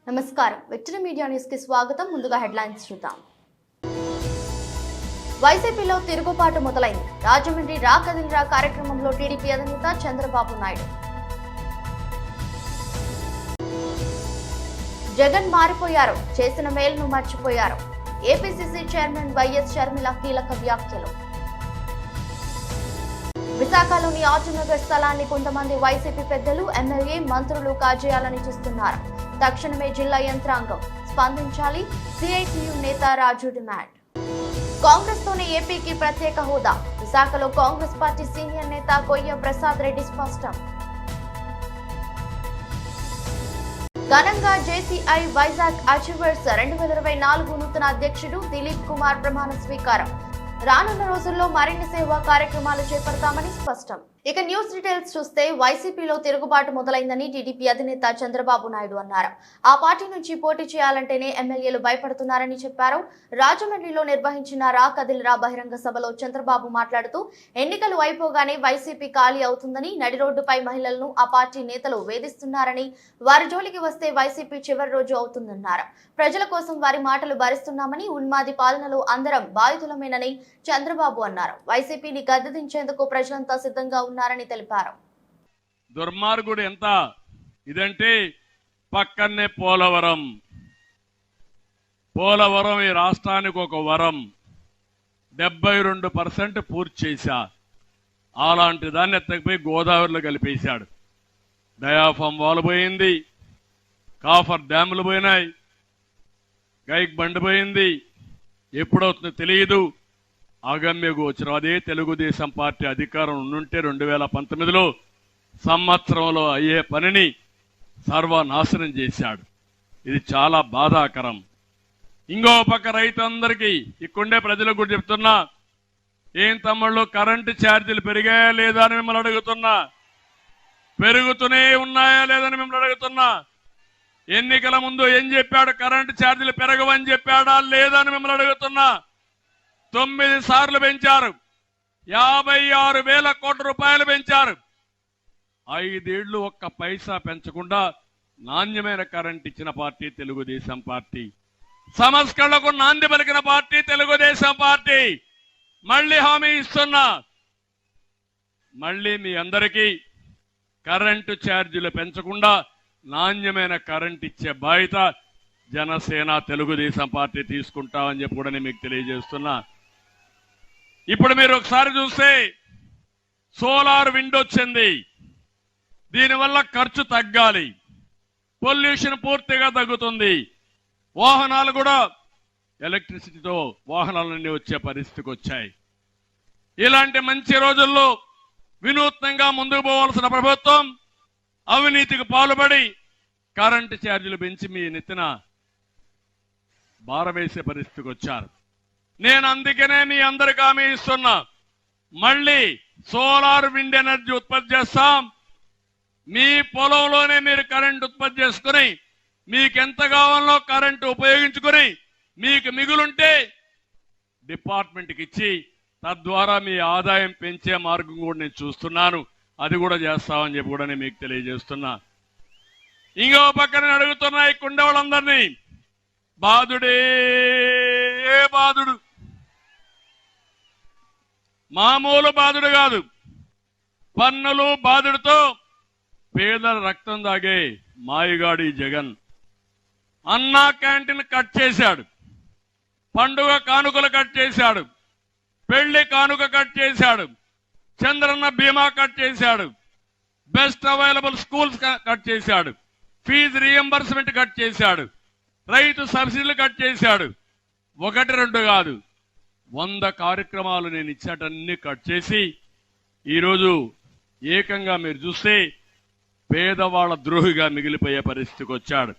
నమస్కారం victory media news కి స్వాగతం. ముందుగా హెడ్లైన్స్ చూద్దాం. వైసీపీలో తిరుగుబాటు మొదలైంది. రాజమండ్రి రా కదిలిరా కార్యక్రమంలో టీడీపీ అధినేత చంద్రబాబు నాయుడు. జగన్ మారిపోయారు, చేసిన మేలును మర్చిపోయారు. ఏపీసీసీ చైర్మన్ వైఎస్ షర్మిల కీలక వ్యాఖ్యలు. విశాఖలోని ఆటోనగర్ స్థలాన్ని కొంతమంది వైసీపీ పెద్దలు, ఎమ్మెల్యే, మంత్రులు కాజేయాలని చూస్తున్నారు. తక్షణమే జిల్లా యంత్రాంగం స్పందించాలి. సిఐటియు నేత రాజు డిమాండ్. కాంగ్రెస్ తోనే ఏపీకి ప్రత్యేక హోదా. విశాఖలో కాంగ్రెస్ పార్టీ సీనియర్ నేత కొయ్య ప్రసాద్ రెడ్డి స్పష్టం. ఘనంగా జేసీఐ వైజాగ్ అచీవర్స్ 2024 నూతన అధ్యక్షుడు దిలీప్ కుమార్ ప్రమాణ స్వీకారం. రానున్న రోజుల్లో మరిన్ని సేవా కార్యక్రమాలు చేపడతామని స్పష్టం. ఇక న్యూస్ డీటెయిల్స్ చూస్తే వైసీపీలో తిరుగుబాటు మొదలైందని టీడీపీ అధినేత చంద్రబాబు నాయుడు అన్నారు. ఆ పార్టీ నుంచి పోటీ చేయాలంటేనే ఎమ్మెల్యేలు భయపడుతున్నారని చెప్పారు. రాజమండ్రిలో నిర్వహించిన రా కదిలిరా బహిరంగ సభలో చంద్రబాబు మాట్లాడుతూ ఎన్నికలు అయిపోగానే వైసీపీ ఖాళీ అవుతుందని, నడి రోడ్డుపై మహిళలను ఆ పార్టీ నేతలు వేధిస్తున్నారని, వారి జోలికి వస్తే వైసీపీ చివరి రోజు అవుతుందన్నారు. ప్రజల కోసం వారి మాటలు భరిస్తున్నామని, ఉన్మాది పాలనలో అందరం బాధితులమేనని చంద్రబాబు అన్నారు. వైసీపీని గద్దెదించేందుకు ప్రజలంతా సిద్ధంగా ఉన్నారని తెలిపారు. దుర్మార్గుడు ఎంత ఇదంటే పక్కనే పోలవరం ఈ రాష్ట్రానికి ఒక వరం. 72% పూర్తి చేశా. అలాంటి దాన్ని ఎత్తకపోయి గోదావరిలో కలిపేశాడు. డయాఫామ్ వాల్ పోయింది, కాఫర్ డ్యాములు పోయినాయి, గైక్ బండి పోయింది. ఎప్పుడవుతుందో తెలియదు. అగమ్య గోచరం. అదే తెలుగుదేశం పార్టీ అధికారం ఉండుంటే 2019లో సంవత్సరంలో అయ్యే పనిని సర్వనాశనం చేశాడు. ఇది చాలా బాధాకరం. ఇంకో పక్క రైతులందరికీ ఇక్కడే ప్రజలకు కూడా చెప్తున్నా, ఏం తమ్ముళ్ళు కరెంటు ఛార్జీలు పెరిగాయా లేదా అని మిమ్మల్ని అడుగుతున్నా, పెరుగుతూనే ఉన్నాయా లేదని మిమ్మల్ని అడుగుతున్నా. ఎన్నికల ముందు ఏం చెప్పాడు? కరెంటు ఛార్జీలు పెరగవని చెప్పాడా లేదా అని మిమ్మల్ని అడుగుతున్నా. 9 సార్లు పెంచారు. 56,000 కోట్ల రూపాయలు పెంచారు. 5 ఏళ్లు ఒక్క పైసా పెంచకుండా నాణ్యమైన కరెంట్ ఇచ్చిన పార్టీ తెలుగుదేశం పార్టీ. సంస్కరణలకు నాంది పలికిన పార్టీ తెలుగుదేశం పార్టీ. మళ్ళీ హామీ ఇస్తున్నా, మళ్ళీ మీ అందరికీ కరెంటు ఛార్జీలు పెంచకుండా నాణ్యమైన కరెంట్ ఇచ్చే బాధ్యత జనసేన తెలుగుదేశం పార్టీ తీసుకుంటామని చెప్పి కూడా నేను మీకు తెలియజేస్తున్నా. ఇప్పుడు మీరు ఒకసారి చూస్తే సోలార్ విండ్ వచ్చింది. దీనివల్ల ఖర్చు తగ్గాలి, పొల్యూషన్ పూర్తిగా తగ్గుతుంది. వాహనాలు కూడా ఎలక్ట్రిసిటీతో వాహనాలన్నీ వచ్చే పరిస్థితికి వచ్చాయి. ఇలాంటి మంచి రోజుల్లో వినూత్నంగా ముందుకు పోవాల్సిన ప్రభుత్వం అవినీతికి పాల్పడి కరెంటు ఛార్జీలు పెంచి మీ నెత్తిన భారవేసే పరిస్థితికి వచ్చారు. నేను అందుకనే మీ అందరికి హామీ ఇస్తున్నా, మళ్ళీ సోలార్ విండ్ ఎనర్జీ ఉత్పత్తి చేస్తాం. మీ పొలంలోనే మీరు కరెంట్ ఉత్పత్తి చేసుకుని మీకెంత కావాలో కరెంటు ఉపయోగించుకుని మీకు మిగులుంటే డిపార్ట్మెంట్కి ఇచ్చి తద్వారా మీ ఆదాయం పెంచే మార్గం కూడా నేను చూస్తున్నాను. అది కూడా చేస్తామని చెప్పి కూడా నేను మీకు తెలియజేస్తున్నా. ఇంకో పక్కన అడుగుతున్నా ఇక్కడ ఉండే వాళ్ళందరినీ, బాధుడే బాధుడు, మామూలు బాధుడు కాదు. పన్నులు బాధుడితో పేదల రక్తం దాగే మాయగాడి జగన్. అన్నా క్యాంటీన్ కట్ చేశాడు, పండుగ కానుకలు కట్ చేశాడు, పెళ్లి కానుక కట్ చేశాడు, చంద్రన్న బీమా కట్ చేశాడు, బెస్ట్ అవైలబుల్ స్కూల్స్ కట్ చేశాడు, ఫీజు రీఎంబర్స్మెంట్ కట్ చేశాడు, రైతు సబ్సిడీలు కట్ చేశాడు. 1-2 కాదు, 100 కార్యక్రమాలు నేను ఇచ్చేటన్ని కట్ చేసి ఈరోజు ఏకంగా మీరు చూస్తే పేదవాళ్ల ద్రోహిగా మిగిలిపోయే పరిస్థితికి వచ్చాడు.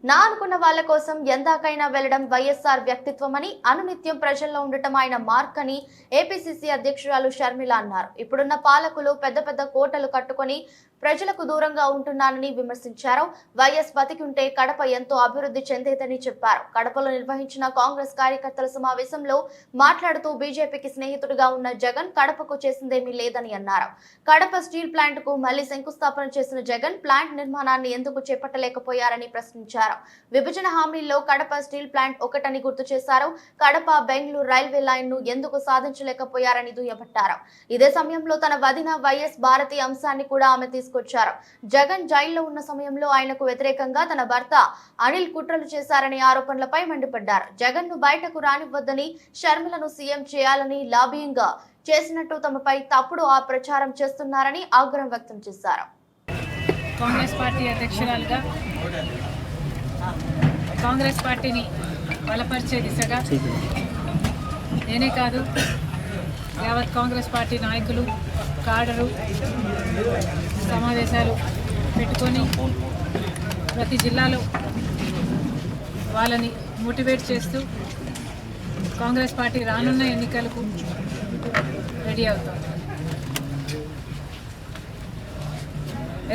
నా అనుకున్న వాళ్ళ కోసం ఎందాకైనా వెళ్లడం వైఎస్ఆర్ వ్యక్తిత్వమని, అనునిత్యం ప్రజల్లో ఉండటం ఆయన మార్క్ అని ఏపీసీసీ అధ్యక్షురాలు షర్మిల అన్నారు. ఇప్పుడున్న పాలకులు పెద్ద పెద్ద కోటలు కట్టుకుని ప్రజలకు దూరంగా ఉంటున్నానని విమర్శించారు. వైఎస్ బతికుంటే కడప ఎంతో అభివృద్ధి చెందేదని చెప్పారు. కడపలో నిర్వహించిన కాంగ్రెస్ కార్యకర్తల సమావేశంలో మాట్లాడుతూ బీజేపీకి స్నేహితుడిగా ఉన్న జగన్ కడపకు చేసిందేమీ లేదని అన్నారు. కడప స్టీల్ ప్లాంట్ కు మళ్లీ శంకుస్థాపన చేసిన జగన్ ప్లాంట్ నిర్మాణాన్ని ఎందుకు చేపట్టలేకపోయారని ప్రశ్నించారు. విభజన హామీల్లో కడప స్టీల్ ప్లాంట్ ఒకటని గుర్తు చేశారు. కడప బెంగళూరు రైల్వే లైన్ ను ఎందుకు సాధించలేకపోయారని దుయ్యబట్టారు. ఇదే సమయంలో తన వదిన వైఎస్ భారతి అంశాన్ని కూడా ఆమె తీసుకొచ్చారు. జగన్ జైల్లో ఉన్న సమయంలో ఆయనకు వ్యతిరేకంగా తన భర్త అనిల్ కుట్రలు చేశారనే ఆరోపణలపై మండిపడ్డారు. జగన్ ను బయటకు రానివ్వద్దని, షర్మిలను సీఎం చేయాలని లాబియింగ్ చేసినట్టు తమపై తప్పుడు ప్రచారం చేస్తున్నారని ఆగ్రహం వ్యక్తం చేశారు. కాంగ్రెస్ పార్టీ అధ్యక్షురాలుగా కాంగ్రెస్ పార్టీని బలపరిచే దిశగా నేనే కాదు, యావత్ కాంగ్రెస్ పార్టీ నాయకులు, కాడరు సమావేశాలు పెట్టుకొని ప్రతి జిల్లాలో వాళ్ళని మోటివేట్ చేస్తూ కాంగ్రెస్ పార్టీ రానున్న ఎన్నికలకు రెడీ అవుతుంది.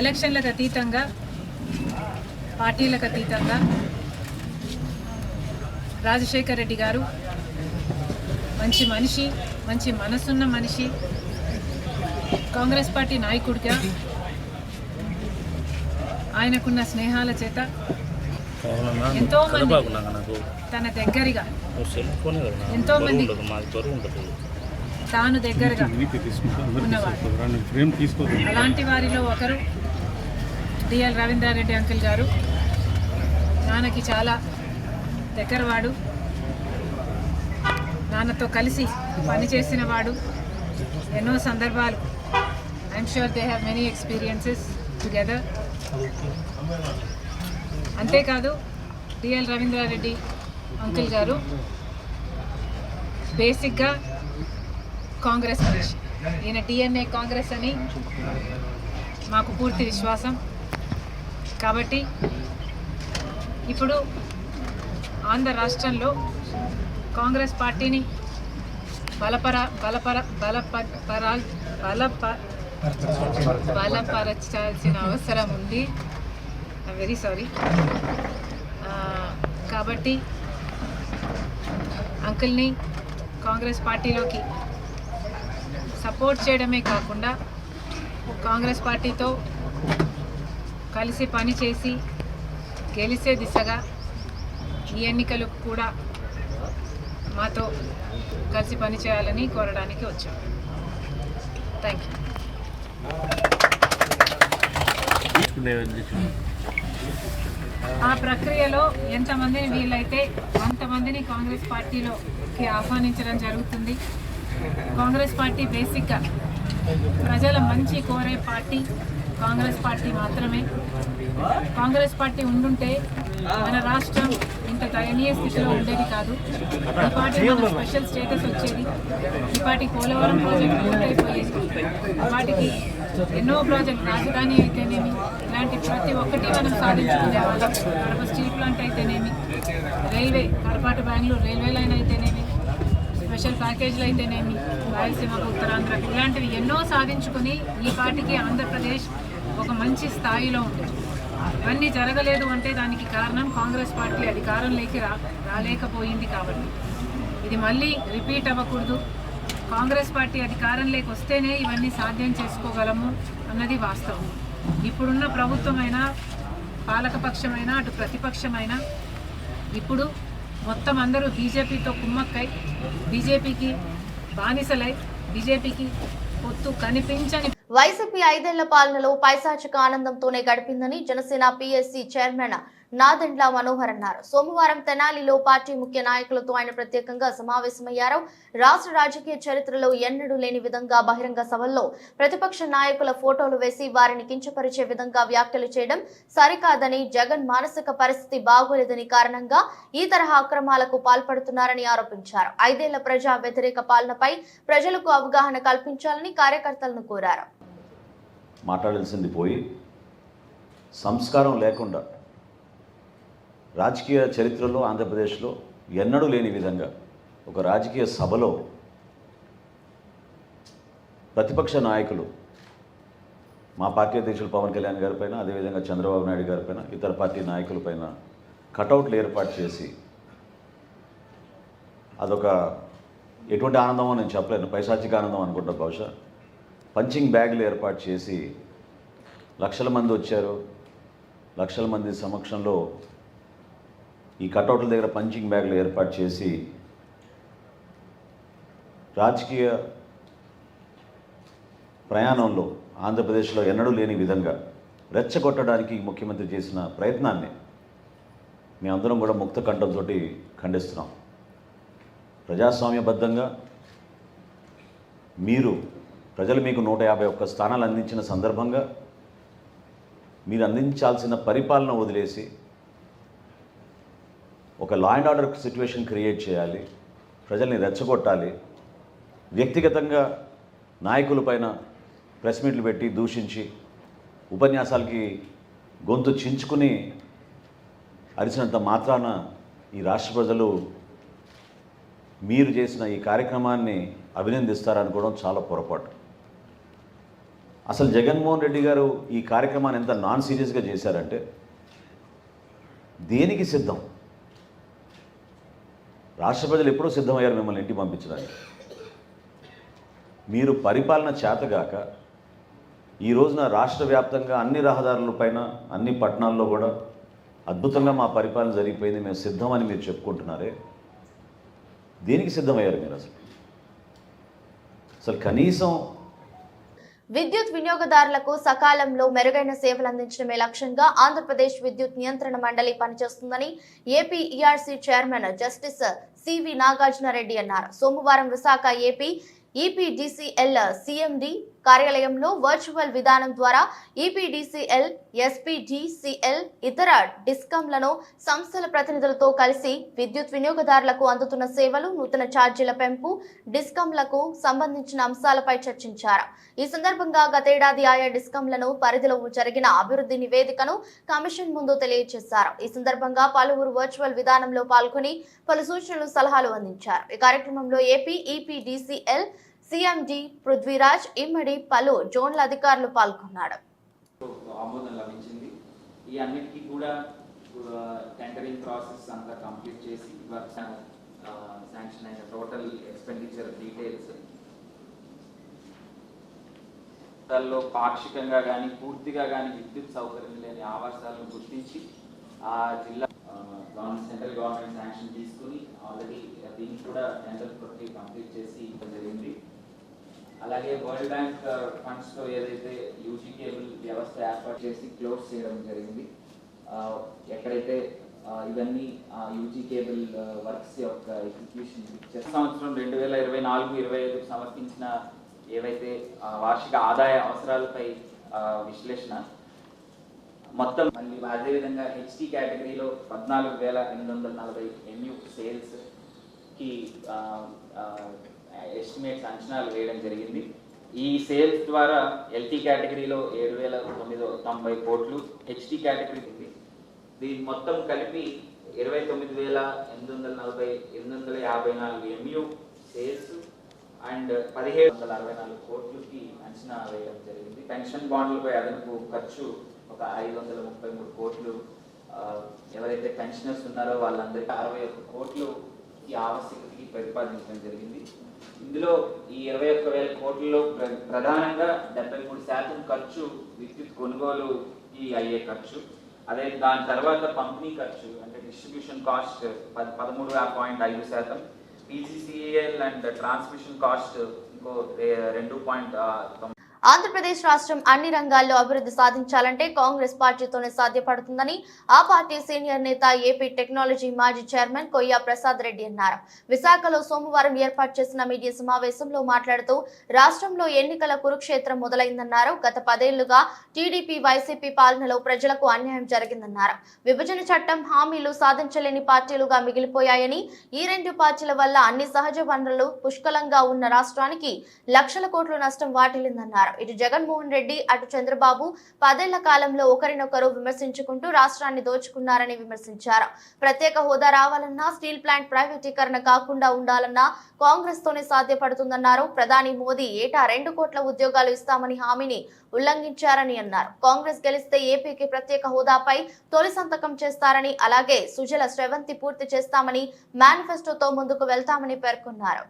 ఎలక్షన్లకు అతీతంగా, పార్టీలకు అతీతంగా రాజశేఖర్ రెడ్డి గారు మంచి మనిషి, మంచి మనసున్న మనిషి, కాంగ్రెస్ పార్టీ నాయకుడిగా ఆయనకున్న స్నేహాల చేత ఎంతోమంది తన దగ్గరగా, ఎంతోమంది తాను దగ్గరగా ఉన్నవారు. అలాంటి వారిలో ఒకరు డిఎల్ రవీంద్రారెడ్డి అంకుల్ గారు. నాన్నకి చాలా దగ్గరవాడు, నాన్నతో కలిసి పనిచేసిన వాడు. ఎన్నో సందర్భాలు, I'm sure they have many experiences together. అంతేకాదు డిఎల్ రవీంద్రారెడ్డి అంకుల్ గారు బేసిక్గా కాంగ్రెస్ మనిషి. ఈయన డిఎన్ఏ కాంగ్రెస్ అని మాకు పూర్తి విశ్వాసం. కాబట్టి ఇప్పుడు ఆంధ్ర రాష్ట్రంలో కాంగ్రెస్ పార్టీని బలపరచాల్సిన అవసరం ఉంది. Very sorry. కాబట్టి అంకుల్ని కాంగ్రెస్ పార్టీలోకి సపోర్ట్ చేయడమే కాకుండా కాంగ్రెస్ పార్టీతో కలిసి పనిచేసి గెలిచే దిశగా ఈ ఎన్నికలు కూడా మాతో కలిసి పనిచేయాలని కోరడానికి వచ్చాం. Thank you. ఆ ప్రక్రియలో ఎంతమందిని వీలైతే అంతమందిని కాంగ్రెస్ పార్టీలోకి ఆహ్వానించడం జరుగుతుంది. కాంగ్రెస్ పార్టీ బేసిక్గా ప్రజల మంచి కోరే పార్టీ కాంగ్రెస్ పార్టీ మాత్రమే. కాంగ్రెస్ పార్టీ ఉండుంటే మన రాష్ట్రం ఇంత దయనీయ స్థితిలో ఉండేది కాదు. ఈ పార్టీ మన స్పెషల్ స్టేటస్ వచ్చేది. ఈ పార్టీ పోలవరం ప్రాజెక్టు పూర్తయిపోయేది. వాటికి ఎన్నో ప్రాజెక్టు, రాజధాని అయితేనేమి, ఇలాంటి ప్రతి ఒక్కటి మనం సాధించుకునే వాళ్ళం. కడప స్టీల్ ప్లాంట్ అయితేనేమి, railway Kadapa to Bengaluru railway line అయితేనేమి, స్పెషల్ ప్యాకేజీలు అయితేనేమి, రాయలసీమకు, ఉత్తరాంధ్రకు, ఇలాంటివి ఎన్నో సాధించుకొని ఈ పార్టీకి ఆంధ్రప్రదేశ్ ఒక మంచి స్థాయిలో ఉండేది. ఇవన్నీ జరగలేదు అంటే దానికి కారణం కాంగ్రెస్ పార్టీ అధికారంలోకి రాలేకపోయింది. కాబట్టి ఇది మళ్ళీ రిపీట్ అవ్వకూడదు. కాంగ్రెస్ పార్టీ అధికారంలోకి వస్తేనే ఇవన్నీ సాధ్యం చేసుకోగలము అన్నది వాస్తవం. ఇప్పుడున్న ప్రభుత్వమైనా, పాలకపక్షమైనా, అటు ప్రతిపక్షమైనా ఇప్పుడు మొత్తం అందరూ బీజేపీతో కుమ్మక్కై, బీజేపీకి బానిసలై, బీజేపీకి పొత్తు కనిపించని వైసీపీ 5 ఏళ్ల పాలనలో పైశాచిక ఆనందంతోనే గడిపిందని జనసేన పీఎస్సీ చైర్మన్ నాదెండ్ల మనోహర్ అన్నారు. సోమవారం తెనాలిలో పార్టీ ముఖ్య నాయకులతో ఆయన ప్రత్యేకంగా సమావేశమయ్యారు. రాష్ట్ర రాజకీయ చరిత్రలో ఎన్నడూ లేని విధంగా బహిరంగ సభల్లో ప్రతిపక్ష నాయకుల ఫోటోలు వేసి వారిని కించపరిచే విధంగా వ్యాఖ్యలు చేయడం సరికాదని, జగన్ మానసిక పరిస్థితి బాగోలేదని కారణంగా ఈ తరహా అక్రమాలకు పాల్పడుతున్నారని ఆరోపించారు. 5 ఏళ్ల ప్రజా వ్యతిరేక పాలనపై ప్రజలకు అవగాహన కల్పించాలని కార్యకర్తలను కోరారు. మాట్లాడాల్సింది పోయి సంస్కారం లేకుండా రాజకీయ చరిత్రలో ఆంధ్రప్రదేశ్లో ఎన్నడూ లేని విధంగా ఒక రాజకీయ సభలో ప్రతిపక్ష నాయకులు మా పార్టీ అధ్యక్షులు పవన్ కళ్యాణ్ గారిపైన, అదేవిధంగా చంద్రబాబు నాయుడు గారిపైన, ఇతర పార్టీ నాయకులపైన కటౌట్లు ఏర్పాటు చేసి అదొక ఎటువంటి ఆనందమో నేను చెప్పలేను, పైశాచిక ఆనందం అనుకుంటా బహుశా. పంచింగ్ బ్యాగులు ఏర్పాటు చేసి లక్షల మంది వచ్చారు, లక్షల మంది సమక్షంలో ఈ కటౌట్ల దగ్గర పంచింగ్ బ్యాగులు ఏర్పాటు చేసి రాజకీయ ప్రయాణంలో ఆంధ్రప్రదేశ్లో ఎన్నడూ లేని విధంగా రెచ్చగొట్టడానికి ముఖ్యమంత్రి చేసిన ప్రయత్నాన్ని మేమందరం కూడా ముక్త కంఠంతో ఖండిస్తున్నాం. ప్రజాస్వామ్యబద్ధంగా ప్రజలు మీకు 151 స్థానాలు అందించిన సందర్భంగా మీరు అందించాల్సిన పరిపాలన వదిలేసి ఒక law and order situation create చేయాలి, ప్రజల్ని రెచ్చగొట్టాలి, వ్యక్తిగతంగా నాయకులపైన ప్రెస్ మీట్లు పెట్టి దూషించి ఉపన్యాసాలకి గొంతు చించుకుని అరిచినంత మాత్రాన ఈ రాష్ట్ర ప్రజలు మీరు చేసిన ఈ కార్యక్రమాన్ని అభినందిస్తారనుకోవడం చాలా పొరపాటు. అసలు జగన్మోహన్ రెడ్డి గారు ఈ కార్యక్రమాన్ని ఎంత నాన్ సీరియస్గా చేశారంటే దేనికి సిద్ధం? రాష్ట్ర ప్రజలు ఎప్పుడూ సిద్ధమయ్యారు మిమ్మల్ని ఇంటికి పంపించడానికి. మీరు పరిపాలన చేతగాక ఈ రోజున రాష్ట్ర వ్యాప్తంగా అన్ని రహదారులపైన అన్ని పట్టణాల్లో కూడా అద్భుతంగా మా పరిపాలన జరిగిపోయింది, మేము సిద్ధమని మీరు చెప్పుకుంటున్నారే, దేనికి సిద్ధమయ్యారు మీరు? అసలు కనీసం విద్యుత్ వినియోగదారులకు సకాలంలో మెరుగైన సేవలు అందించడమే లక్ష్యంగా ఆంధ్రప్రదేశ్ విద్యుత్ నియంత్రణ మండలి పనిచేస్తుందని AP ERC chairman justice CV Nagarjuna Reddy అన్నారు. సోమవారం విశాఖ ఏపీ ఈపీడీసీఎల్ సీఎండీ కార్యాలయంలో వర్చువల్ విధానం ద్వారా ఈపీడీసీఎల్, ఎస్పీడీసీఎల్, ఇతర డిస్కంలను సంస్థల ప్రతినిధులతో కలిసి విద్యుత్ వినియోగదారులకు అందుతున్న సేవలు, నూతన ఛార్జీల పెంపు, డిస్కంలకు సంబంధించిన అంశాలపై చర్చించారు. ఈ సందర్భంగా గతేడాది ఆయా డిస్కంలను పరిధిలో జరిగిన అభివృద్ధి నివేదికను కమిషన్ ముందు తెలియజేశారు. ఈ సందర్భంగా పలువురు వర్చువల్ విధానంలో పాల్గొని పలు సూచనలు, సలహాలు అందించారు. ఈ కార్యక్రమంలో ఏపీ ఈపీడీసీఎల్ సీఎండీ పృథ్వీరాజ్, ఇమ్మడి, పలు జోన్ల అధికారులు పాల్గొన్నారు. ఆమోదం లభించింది. ఈ అన్నిటికీ కూడా టెండరింగ్ ప్రాసెస్ అంతా కంప్లీట్ చేసి వర్క్ శాంక్షన్ అయిన టోటల్ ఎక్స్పెండిచర్ డీటెయిల్స్ దానిలో పాక్షికంగా కానీ పూర్తిగా కానీ విద్యుత్ సౌకర్యం లేని ఆవాసాలను గుర్తించి ఆ జిల్లా సెంట్రల్ గవర్నమెంట్ శాంక్షన్ తీసుకుని ఆల్రెడీ దీనికి కూడా టెండర్ కొట్టి కంప్లీట్ చేసి జరిగింది. అలాగే వరల్డ్ బ్యాంక్ ఫండ్స్ లో ఏదైతే యూజీ కేబుల్ వ్యవస్థ ఏర్పాటు చేసి క్లోజ్ చేయడం జరిగింది. ఎక్కడైతే ఇవన్నీ యూజీ కేబుల్ వర్క్స్ యొక్క ఎగ్జిక్యూషన్ సంవత్సరం 2024-25 సమర్పించిన ఏవైతే వార్షిక ఆదాయ అవసరాలపై విశ్లేషణ మొత్తం మళ్ళీ అదేవిధంగా హెచ్టీ కేటగిరీలో 14,840 MU సేల్స్ కి ఎస్టిమేట్స్ అంచనాలు వేయడం జరిగింది. ఈ సేల్స్ ద్వారా ఎల్టీ కేటగిరీలో 7,990 కోట్లు, హెచ్టీ కేటగిరీ దీని మొత్తం కలిపి 29,854 MU సేల్స్ అండ్ 1,764 కోట్లకి అంచనా వేయడం జరిగింది. పెన్షన్ బాండ్లపై అదనపు ఖర్చు ఒక 533 కోట్లు, ఎవరైతే పెన్షనర్స్ ఉన్నారో వాళ్ళందరికీ 61 కోట్లు ఈ ఆవశ్యకతకి ప్రతిపాదించడం జరిగింది. ఇందులో ఈ 21,000 కోట్లలో ప్రధానంగా 73% ఖర్చు విద్యుత్ కొనుగోలుకి అయ్యే ఖర్చు, అదే దాని తర్వాత పంపిణీ ఖర్చు అంటే distribution cost 13.5%, PGCAL and transmission cost ఇంకో 2.9. ఆంధ్రప్రదేశ్ రాష్ట్రం అన్ని రంగాల్లో అభివృద్ధి సాధించాలంటే కాంగ్రెస్ పార్టీతోనే సాధ్యపడుతుందని ఆ పార్టీ సీనియర్ నేత ఏపీ టెక్నాలజీ మాజీ చైర్మన్ కొయ్య ప్రసాద్ రెడ్డి అన్నారు. విశాఖలో సోమవారం ఏర్పాటు చేసిన మీడియా సమావేశంలో మాట్లాడుతూ రాష్ట్రంలో ఎన్నికల కురుక్షేత్రం మొదలైందన్నారు. గత 10 ఏళ్లుగా టీడీపీ, వైసీపీ పాలనలో ప్రజలకు అన్యాయం జరిగిందన్నారు. విభజన చట్టం హామీలు సాధించలేని పార్టీలుగా మిగిలిపోయాయని, ఈ 2 పార్టీల వల్ల అన్ని సహజ వనరులు పుష్కలంగా ఉన్న రాష్ట్రానికి లక్షల కోట్ల నష్టం వాటిల్లిందన్నారు. ఇటు జగన్మోహన్ రెడ్డి అటు చంద్రబాబు 10 ఏళ్ల కాలంలో ఒకరినొకరు విమర్శించుకుంటూ రాష్ట్రాన్ని దోచుకున్నారని విమర్శించారు. ప్రత్యేక హోదా రావాలన్నా, స్టీల్ ప్లాంట్ ప్రైవేటీకరణ కాకుండా ఉండాలన్నా కాంగ్రెస్ తోనే సాధ్యపడుతుందన్నారు. ప్రధాని మోదీ ఏటా 2 కోట్ల ఉద్యోగాలు ఇస్తామని హామీని ఉల్లంఘించారని అన్నారు. కాంగ్రెస్ గెలిస్తే ఏపీకి ప్రత్యేక హోదాపై తొలి సంతకం చేస్తారని, అలాగే సుజల స్రవంతి పూర్తి చేస్తామని, మేనిఫెస్టోతో ముందుకు వెళ్తామని పేర్కొన్నారు.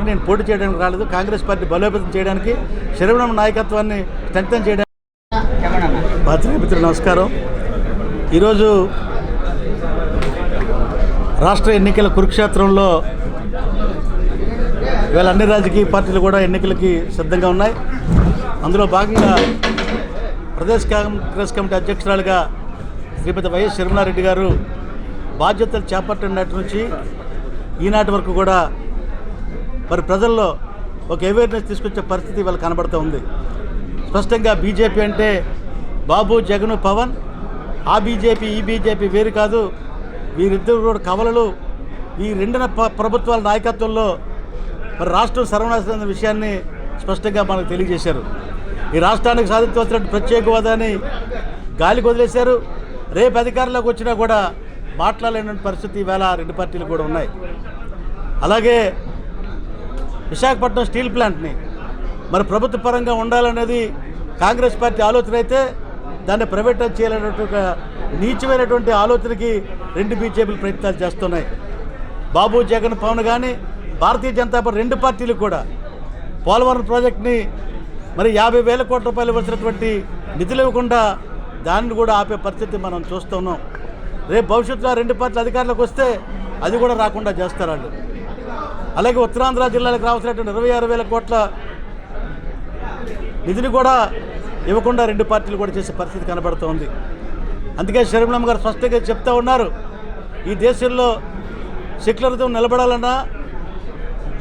నేను పోటీ చేయడానికి రాలేదు. కాంగ్రెస్ పార్టీ బలోపేతం చేయడానికి, శరవణం నాయకత్వాన్ని స్ట్రెంగ్తన్ చేయడానికి. పాత్రికేయులకు నమస్కారం. ఈరోజు రాష్ట్ర ఎన్నికల కురుక్షేత్రంలో ఇవాళ అన్ని రాజకీయ పార్టీలు కూడా ఎన్నికలకి సిద్ధంగా ఉన్నాయి. అందులో భాగంగా ప్రదేశ్ కాంగ్రెస్ కమిటీ అధ్యక్షురాలుగా శ్రీమతి వైఎస్ షర్మిలారెడ్డి గారు బాధ్యతలు చేపట్టినట్టు నుంచి ఈనాటి వరకు కూడా మరి ప్రజల్లో ఒక అవేర్నెస్ తీసుకొచ్చే పరిస్థితి ఇవాళ కనబడుతూ ఉంది. స్పష్టంగా బీజేపీ అంటే బాబు, జగన్, పవన్, ఆ బీజేపీ ఈ బీజేపీ వేరు కాదు, వీరిద్దరు కూడా కవలలు. ఈ రెండున ప్రభుత్వాల నాయకత్వంలో మరి రాష్ట్రం సర్వనాశనం విషయాన్ని స్పష్టంగా మనకు తెలియజేశారు. ఈ రాష్ట్రానికి సాధించవలసిన ప్రత్యేక హోదాని గాలికి వదిలేశారు. రేపు అధికారంలోకి వచ్చినా కూడా మాట్లాడలేని పరిస్థితి ఈవేళ 2 పార్టీలు కూడా ఉన్నాయి. అలాగే విశాఖపట్నం స్టీల్ ప్లాంట్ని మరి ప్రభుత్వ పరంగా ఉండాలనేది కాంగ్రెస్ పార్టీ ఆలోచన అయితే దాన్ని ప్రైవేటైజ్ చేయాలనేటువంటి నీచమైనటువంటి ఆలోచనకి 2 బీజేపీలు ప్రయత్నాలు చేస్తున్నాయి. బాబు, జగన్, పవన్ కానీ భారతీయ జనతా పార్టీ 2 పార్టీలు కూడా పోలవరం ప్రాజెక్టుని మరి 50,000 కోట్ల రూపాయలు ఇవ్వాల్సినటువంటి నిధులు ఇవ్వకుండా దాన్ని కూడా ఆపే పరిస్థితి మనం చూస్తూ ఉన్నాం. రేపు భవిష్యత్తులో 2 పార్టీలు అధికారంలోకి వస్తే అది కూడా రాకుండా చేస్తారు వాళ్ళు. అలాగే ఉత్తరాంధ్ర జిల్లాలకు రావాల్సినటువంటి 26,000 కోట్ల నిధిని కూడా ఇవ్వకుండా 2 పార్టీలు కూడా చేసే పరిస్థితి కనబడుతోంది. అందుకే షర్మిలమ్మ గారు స్పష్టంగా చెప్తా ఉన్నారు, ఈ దేశంలో సెక్యులరిజం నిలబడాలన్నా,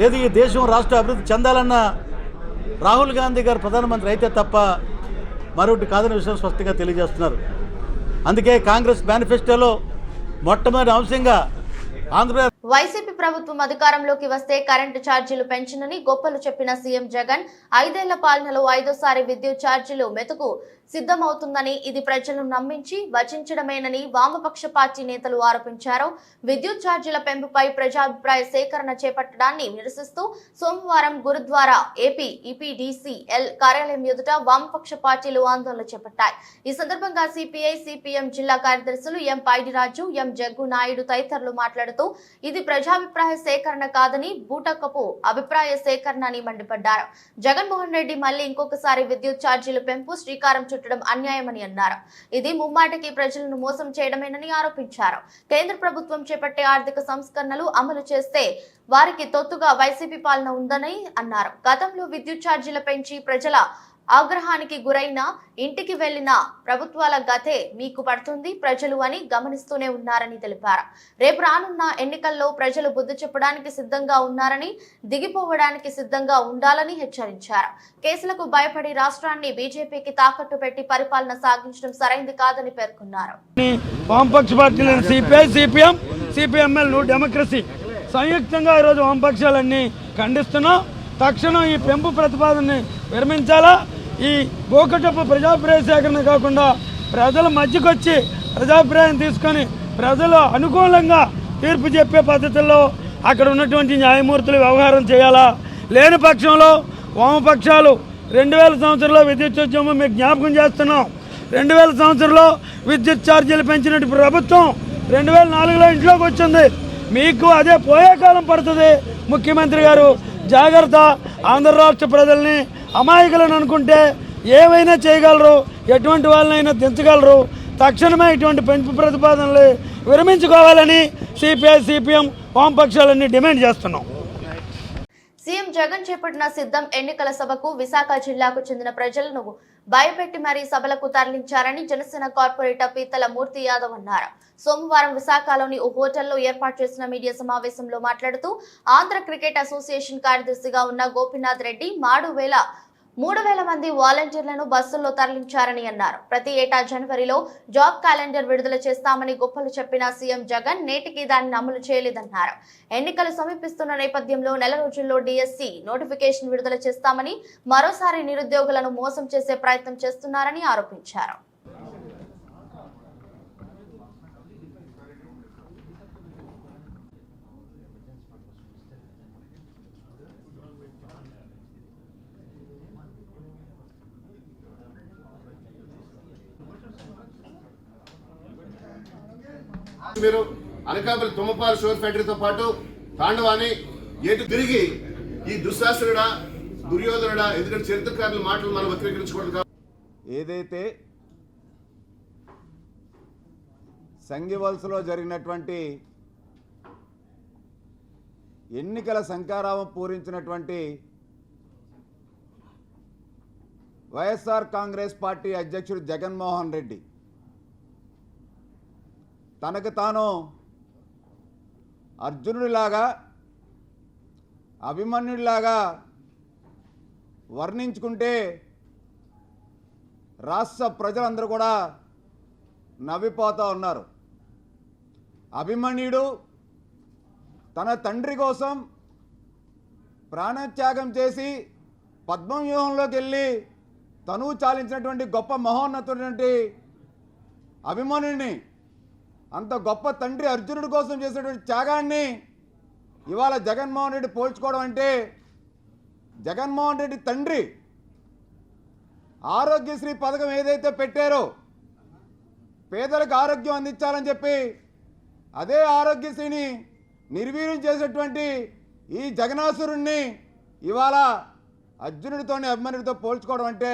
లేదు ఈ దేశం రాష్ట్ర అభివృద్ధి చెందాలన్నా రాహుల్ గాంధీ గారు ప్రధానమంత్రి అయితే తప్ప మరొకటి కాదనే విషయం స్పష్టంగా తెలియజేస్తున్నారు. అందుకే కాంగ్రెస్ మేనిఫెస్టోలో మొట్టమొదటి అంశంగా ఆంధ్రప్రదేశ్ వైసీపీ ప్రభుత్వం అధికారంలోకి వస్తే కరెంటు ఛార్జీలు పెంచనని గొప్పలు చెప్పిన సీఎం జగన్ 5 ఏళ్ల పాలనలో 5వ విద్యుత్ ఛార్జీలు మెతుకు సిద్ధమవుతుందని, ఇది ప్రజలను నమ్మించి వచించడమేనని వామపక్ష పార్టీ నేతలు ఆరోపించారు. విద్యుత్ ఛార్జీల పెంపుపై ప్రజాభిప్రాయ సేకరణ చేపట్టడాన్ని నిరసిస్తూ సోమవారం గురుద్వారా ఏపీ ఈపీడీసీఎల్ కార్యాలయం ఎదుట వామపక్ష పార్టీలు ఆందోళన చేపట్టాయి. ఈ సందర్భంగా సిపిఐ, సిపిఎం జిల్లా కార్యదర్శులు ఎం పైడిరాజు, ఎం జగ్గు నాయుడు తదితరులు మాట్లాడుతూ ఇది ప్రజాభిప్రాయ సేకరణ కాదని, బూటకపు అభిప్రాయ సేకరణ అని మండిపడ్డారు. జగన్మోహన్ రెడ్డి మళ్లీ ఇంకొకసారి విద్యుత్ ఛార్జీల పెంపు శ్రీకారం చుట్టడం అన్యాయమని అన్నారు. ఇది ముమ్మాటికి ప్రజలను మోసం చేయడమేనని ఆరోపించారు. కేంద్ర ప్రభుత్వం చేపట్టే ఆర్థిక సంస్కరణలు అమలు చేస్తే వారికి తొత్తుగా వైసీపీ పాలన ఉందని అన్నారు. గతంలో విద్యుత్ ఛార్జీల పెంచి ప్రజల ఆగ్రహానికి గురైన ఇంటికి వెళ్లిన ప్రభుత్వాల గతే మీకు పడుతుంది ప్రజలు అని గమనిస్తూనే ఉన్నారని తెలిపారు. రేపు రానున్న ఎన్నికల్లో ప్రజలు బుద్ధి చెప్పడానికి సిద్ధంగా ఉన్నారని, దిగిపోవడానికి సిద్ధంగా ఉండాలని హెచ్చరించారు. కేసులకు భయపడి రాష్ట్రాన్ని బీజేపీకి తాకట్టు పెట్టి పరిపాలన సాగించడం సరైంది కాదని పేర్కొన్నారు. వామపక్ష పార్టీలు సిపిఐ, సిపిఎం, సిపిఎంఎల్ డెమోక్రసీ సంయుక్తంగా ఈరోజు వామపక్షాలన్నీ ఖండిస్తున్నాం. తక్షణం ఈ పెంపు ప్రతిపాదనని విరమించాలా. ఈ బోకటపు ప్రజాభిప్రాయ సేకరణ కాకుండా ప్రజల మధ్యకొచ్చి ప్రజాభిప్రాయం తీసుకొని ప్రజలు అనుకూలంగా తీర్పు చెప్పే పద్ధతుల్లో అక్కడ ఉన్నటువంటి న్యాయమూర్తులు వ్యవహారం చేయాలా. లేని పక్షంలో వామపక్షాలు 2000 సంవత్సరంలో విద్యుత్ ఉద్యమం మీకు జ్ఞాపకం చేస్తున్నాం. 2000 సంవత్సరంలో విద్యుత్ ఛార్జీలు పెంచినట్టు ప్రభుత్వం 2004లో ఇంట్లోకి వచ్చింది. మీకు అదే పోయే కాలం పడుతుంది. ముఖ్యమంత్రి గారు జాగ్రత్త. ఆంధ్ర రాష్ట్ర ప్రజల్ని అమాయకులను అనుకుంటే ఏమైనా చేయగలరు, ఎటువంటి వాళ్ళనైనా దించగలరు. తక్షణమే ఇటువంటి పెంపు ప్రతిపాదనలు విరమించుకోవాలని సిపిఐ, సిపిఎం వామపక్షాలన్నీ డిమాండ్ చేస్తున్నాం. సీఎం జగన్ చేపట్టిన సిద్ధం ఎన్నికల సభకు విశాఖ జిల్లాకు చెందిన ప్రజలను భయపెట్టి మరీ సభలకు తరలించారని జనసేన కార్పొరేటర్ పీతల మూర్తి యాదవ్ అన్నారు. సోమవారం విశాఖలోని ఓ హోటల్లో ఏర్పాటు చేసిన మీడియా సమావేశంలో మాట్లాడుతూ ఆంధ్ర క్రికెట్ అసోసియేషన్ కార్యదర్శిగా ఉన్న గోపీనాథ్ రెడ్డి మాడువేల 3,000 మంది వాలంటీర్లను బస్సుల్లో తరలించారని అన్నారు. ప్రతి ఏటా జనవరిలో జాబ్ క్యాలెండర్ విడుదల చేస్తామని గొప్పలు చెప్పిన సీఎం జగన్ నేటికి దాన్ని అమలు చేయలేదన్నారు. ఎన్నికలు సమీపిస్తున్న నేపథ్యంలో నెల రోజుల్లో డిఎస్సి నోటిఫికేషన్ విడుదల చేస్తామని మరోసారి నిరుద్యోగులను మోసం చేసే ప్రయత్నం చేస్తున్నారని ఆరోపించారు. మీరు అనకాపల్లి తుమ్మపాల షుగర్ ఫ్యాక్టరీతో పాటు తాండవాన్ని ఎటు తిరిగి ఈ దుశ్శాసనుడా దుర్యోధనుడా, ఎందుకంటే చరిత్రకారుల మాటలు మనం వక్రీకరించకూడదు. ఏదైతే సంగివలసలో జరిగినటువంటి ఎన్నికల శంఖారావం పూరించినటువంటి వైఎస్ఆర్ కాంగ్రెస్ పార్టీ అధ్యక్షుడు జగన్మోహన్ రెడ్డి తనకు తాను అర్జునుడిలాగా అభిమన్యుడిలాగా వర్ణించుకుంటే రాష్ట్ర ప్రజలందరూ కూడా నవ్విపోతూ ఉన్నారు. అభిమన్యుడు తన తండ్రి కోసం ప్రాణత్యాగం చేసి పద్మవ్యూహంలోకి వెళ్ళి తనువు చాలించినటువంటి గొప్ప మహోన్నతుడైనటువంటి అభిమన్యుడిని, అంత గొప్ప తండ్రి అర్జునుడి కోసం చేసినటువంటి త్యాగాన్ని ఇవాళ జగన్మోహన్ రెడ్డి పోల్చుకోవడం అంటే, జగన్మోహన్ రెడ్డి తండ్రి ఆరోగ్యశ్రీ పథకం ఏదైతే పెట్టారో పేదలకు ఆరోగ్యం అందించాలని చెప్పి అదే ఆరోగ్యశ్రీని నిర్వీర్యం చేసేటువంటి ఈ జగనాసురుణ్ణి ఇవాళ అర్జునుడితోని అభిమన్యుడితో పోల్చుకోవడం అంటే